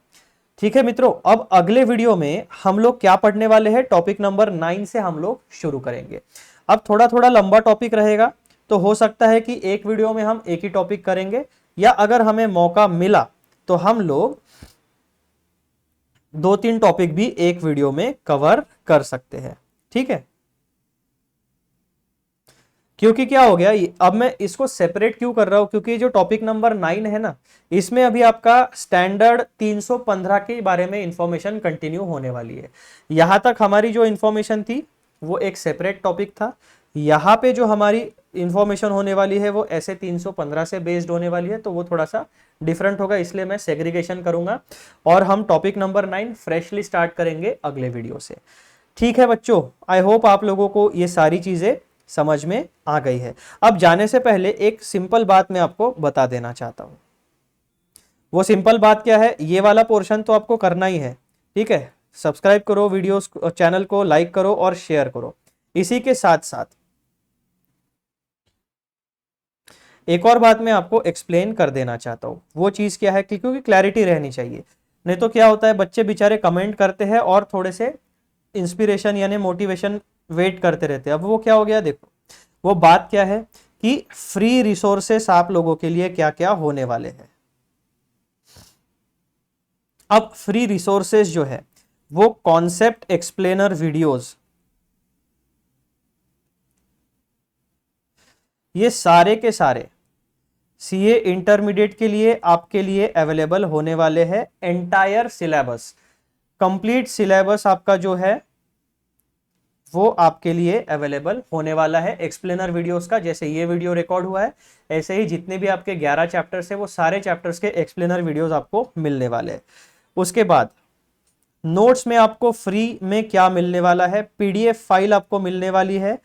ठीक है मित्रों, अब अगले वीडियो में हम लोग क्या पढ़ने वाले हैं, टॉपिक नंबर 9 से हम लोग शुरू करेंगे। अब थोड़ा लंबा टॉपिक रहेगा तो हो सकता है कि एक वीडियो में हम एक ही टॉपिक करेंगे, या अगर हमें मौका मिला तो हम लोग 2-3 टॉपिक भी एक वीडियो में कवर कर सकते हैं। ठीक है, क्योंकि क्या हो गया, अब मैं इसको सेपरेट क्यों कर रहा हूं, क्योंकि जो टॉपिक नंबर 9 है ना, इसमें अभी आपका स्टैंडर्ड 315 के बारे में इंफॉर्मेशन कंटिन्यू होने वाली है। यहां तक हमारी जो इंफॉर्मेशन थी वो एक सेपरेट टॉपिक था, यहां पे जो हमारी इंफॉर्मेशन होने वाली है वो ऐसे 315 से बेस्ड होने वाली है, तो वो थोड़ा सा डिफरेंट होगा, इसलिए मैं सेग्रीगेशन करूंगा और हम टॉपिक नंबर 9 फ्रेशली स्टार्ट करेंगे अगले वीडियो से। ठीक है बच्चों, आई होप आप लोगों को ये सारी चीजें समझ में आ गई है। अब जाने से पहले एक सिंपल बात मैं आपको बता देना चाहता हूं। वो सिंपल बात क्या है, ये वाला पोर्शन तो आपको करना ही है। ठीक है, सब्सक्राइब करो वीडियोस, चैनल को लाइक करो और शेयर करो। इसी के साथ साथ एक और बात मैं आपको एक्सप्लेन कर देना चाहता हूँ, वो चीज़ क्या है कि क्योंकि क्लैरिटी रहनी चाहिए, नहीं तो क्या होता है बच्चे बेचारे कमेंट करते हैं और थोड़े से इंस्पिरेशन यानी मोटिवेशन वेट करते रहते हैं। अब वो क्या हो गया देखो, वो बात क्या है कि फ्री रिसोर्सेस आप लोगों के लिए क्या क्या होने वाले हैं। अब फ्री रिसोर्सेज जो है वो कॉन्सेप्ट एक्सप्लेनर वीडियोस, ये सारे के सारे सीए इंटरमीडिएट के लिए आपके लिए अवेलेबल होने वाले हैं। एंटायर सिलेबस, कंप्लीट सिलेबस आपका जो है वो आपके लिए अवेलेबल होने वाला है एक्सप्लेनर वीडियोस का। जैसे ये वीडियो रिकॉर्ड हुआ है, ऐसे ही जितने भी आपके 11 चैप्टर्स है वो सारे चैप्टर्स के एक्सप्लेनर वीडियोस आपको मिलने वाले हैं। उसके बाद नोट्स में आपको फ्री में क्या मिलने वाला है, पीडीएफ फाइल आपको मिलने वाली है,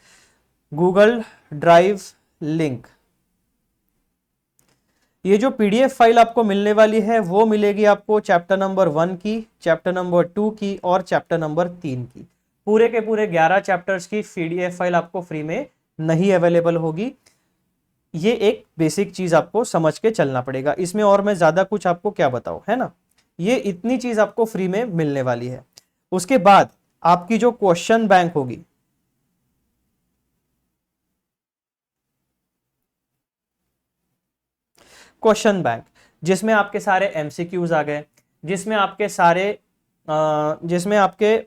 गूगल ड्राइव लिंक। ये जो पीडीएफ फाइल आपको मिलने वाली है वो मिलेगी आपको चैप्टर नंबर 1 की, चैप्टर नंबर 2 की और चैप्टर नंबर 3 की। पूरे के पूरे 11 चैप्टर्स की पीडीएफ फाइल आपको फ्री में नहीं अवेलेबल होगी। ये एक बेसिक चीज आपको समझ के चलना पड़ेगा, इसमें और मैं ज्यादा कुछ आपको क्या बताऊं, है ना। ये इतनी चीज आपको फ्री में मिलने वाली है। उसके बाद आपकी जो क्वेश्चन बैंक होगी, क्वेश्चन बैंक जिसमें आपके सारे एमसीक्यूज आ गए, जिसमें आपके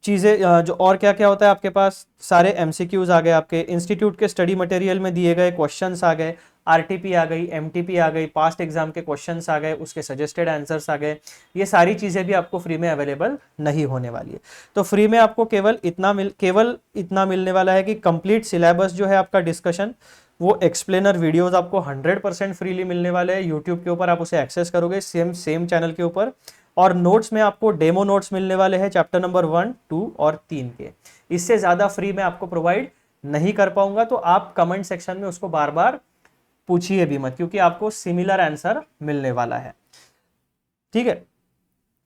चीज़ें जो और क्या क्या होता है आपके पास, सारे एमसीक्यूज आ गए, आपके इंस्टीट्यूट के स्टडी मटेरियल में दिए गए क्वेश्चंस आ गए, आरटीपी आ गई, एमटीपी आ गई, पास्ट एग्जाम के क्वेश्चंस आ गए, उसके सजेस्टेड आंसर्स आ गए। ये सारी चीज़ें भी आपको फ्री में अवेलेबल नहीं होने वाली है। तो फ्री में आपको केवल इतना मिलने वाला है कि कंप्लीट सिलेबस जो है आपका डिस्कशन, वो एक्सप्लेनर वीडियोस आपको 100% फ्रीली मिलने वाले हैं। यूट्यूब के ऊपर आप उसे एक्सेस करोगे सेम चैनल के ऊपर। और नोट्स में आपको डेमो नोट्स मिलने वाले हैं चैप्टर नंबर 1, 2 और 3 के। इससे ज्यादा फ्री में आपको प्रोवाइड नहीं कर पाऊंगा, तो आप कमेंट सेक्शन में उसको बार बार पूछिए भी मत, क्योंकि आपको सिमिलर आंसर मिलने वाला है। ठीक है,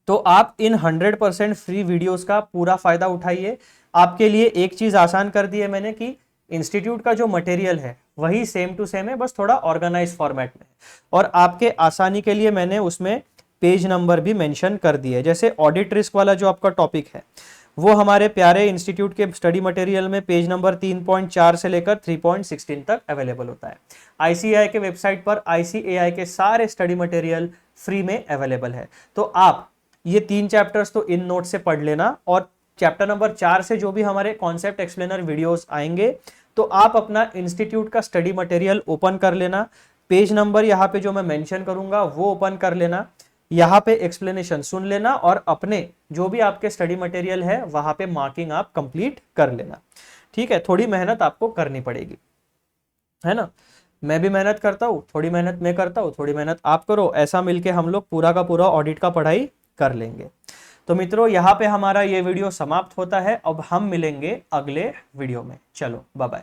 तो आप इन 100% फ्री वीडियोस का पूरा फायदा उठाइए। आपके लिए एक चीज आसान कर दी है मैंने कि इंस्टीट्यूट का जो मटेरियल है वही सेम टू सेम है, बस थोड़ा ऑर्गेनाइज फॉर्मेट में। और आपके आसानी के लिए मैंने उसमें पेज नंबर भी मेंशन कर दिए। जैसे ऑडिट रिस्क वाला जो आपका टॉपिक है वो हमारे प्यारे इंस्टीट्यूट के स्टडी मटेरियल में पेज नंबर 3.4 से लेकर 3.16 तक अवेलेबल होता है। आईसीएआई के वेबसाइट पर आईसीएआई के सारे स्टडी मटेरियल फ्री में अवेलेबल है। तो आप ये 3 चैप्टर्स तो इन नोट से पढ़ लेना, और चैप्टर नंबर 4 से जो भी हमारे कॉन्सेप्ट एक्सप्लेनर वीडियोस आएंगे तो आप अपना इंस्टीट्यूट का स्टडी मटेरियल ओपन कर लेना। पेज नंबर यहाँ पे जो मैं मेंशन करूंगा वो ओपन कर लेना, यहाँ पे एक्सप्लेनेशन सुन लेना, और अपने जो भी आपके स्टडी मटेरियल है वहां पे मार्किंग आप कंप्लीट कर लेना। ठीक है, थोड़ी मेहनत आपको करनी पड़ेगी, है ना। मैं भी मेहनत करता हूँ, थोड़ी मेहनत मैं करता हूँ, थोड़ी मेहनत आप करो, ऐसा मिलके हम लोग पूरा का पूरा ऑडिट का पढ़ाई कर लेंगे। तो मित्रों यहाँ पे हमारा ये वीडियो समाप्त होता है। अब हम मिलेंगे अगले वीडियो में। चलो बाय बाय।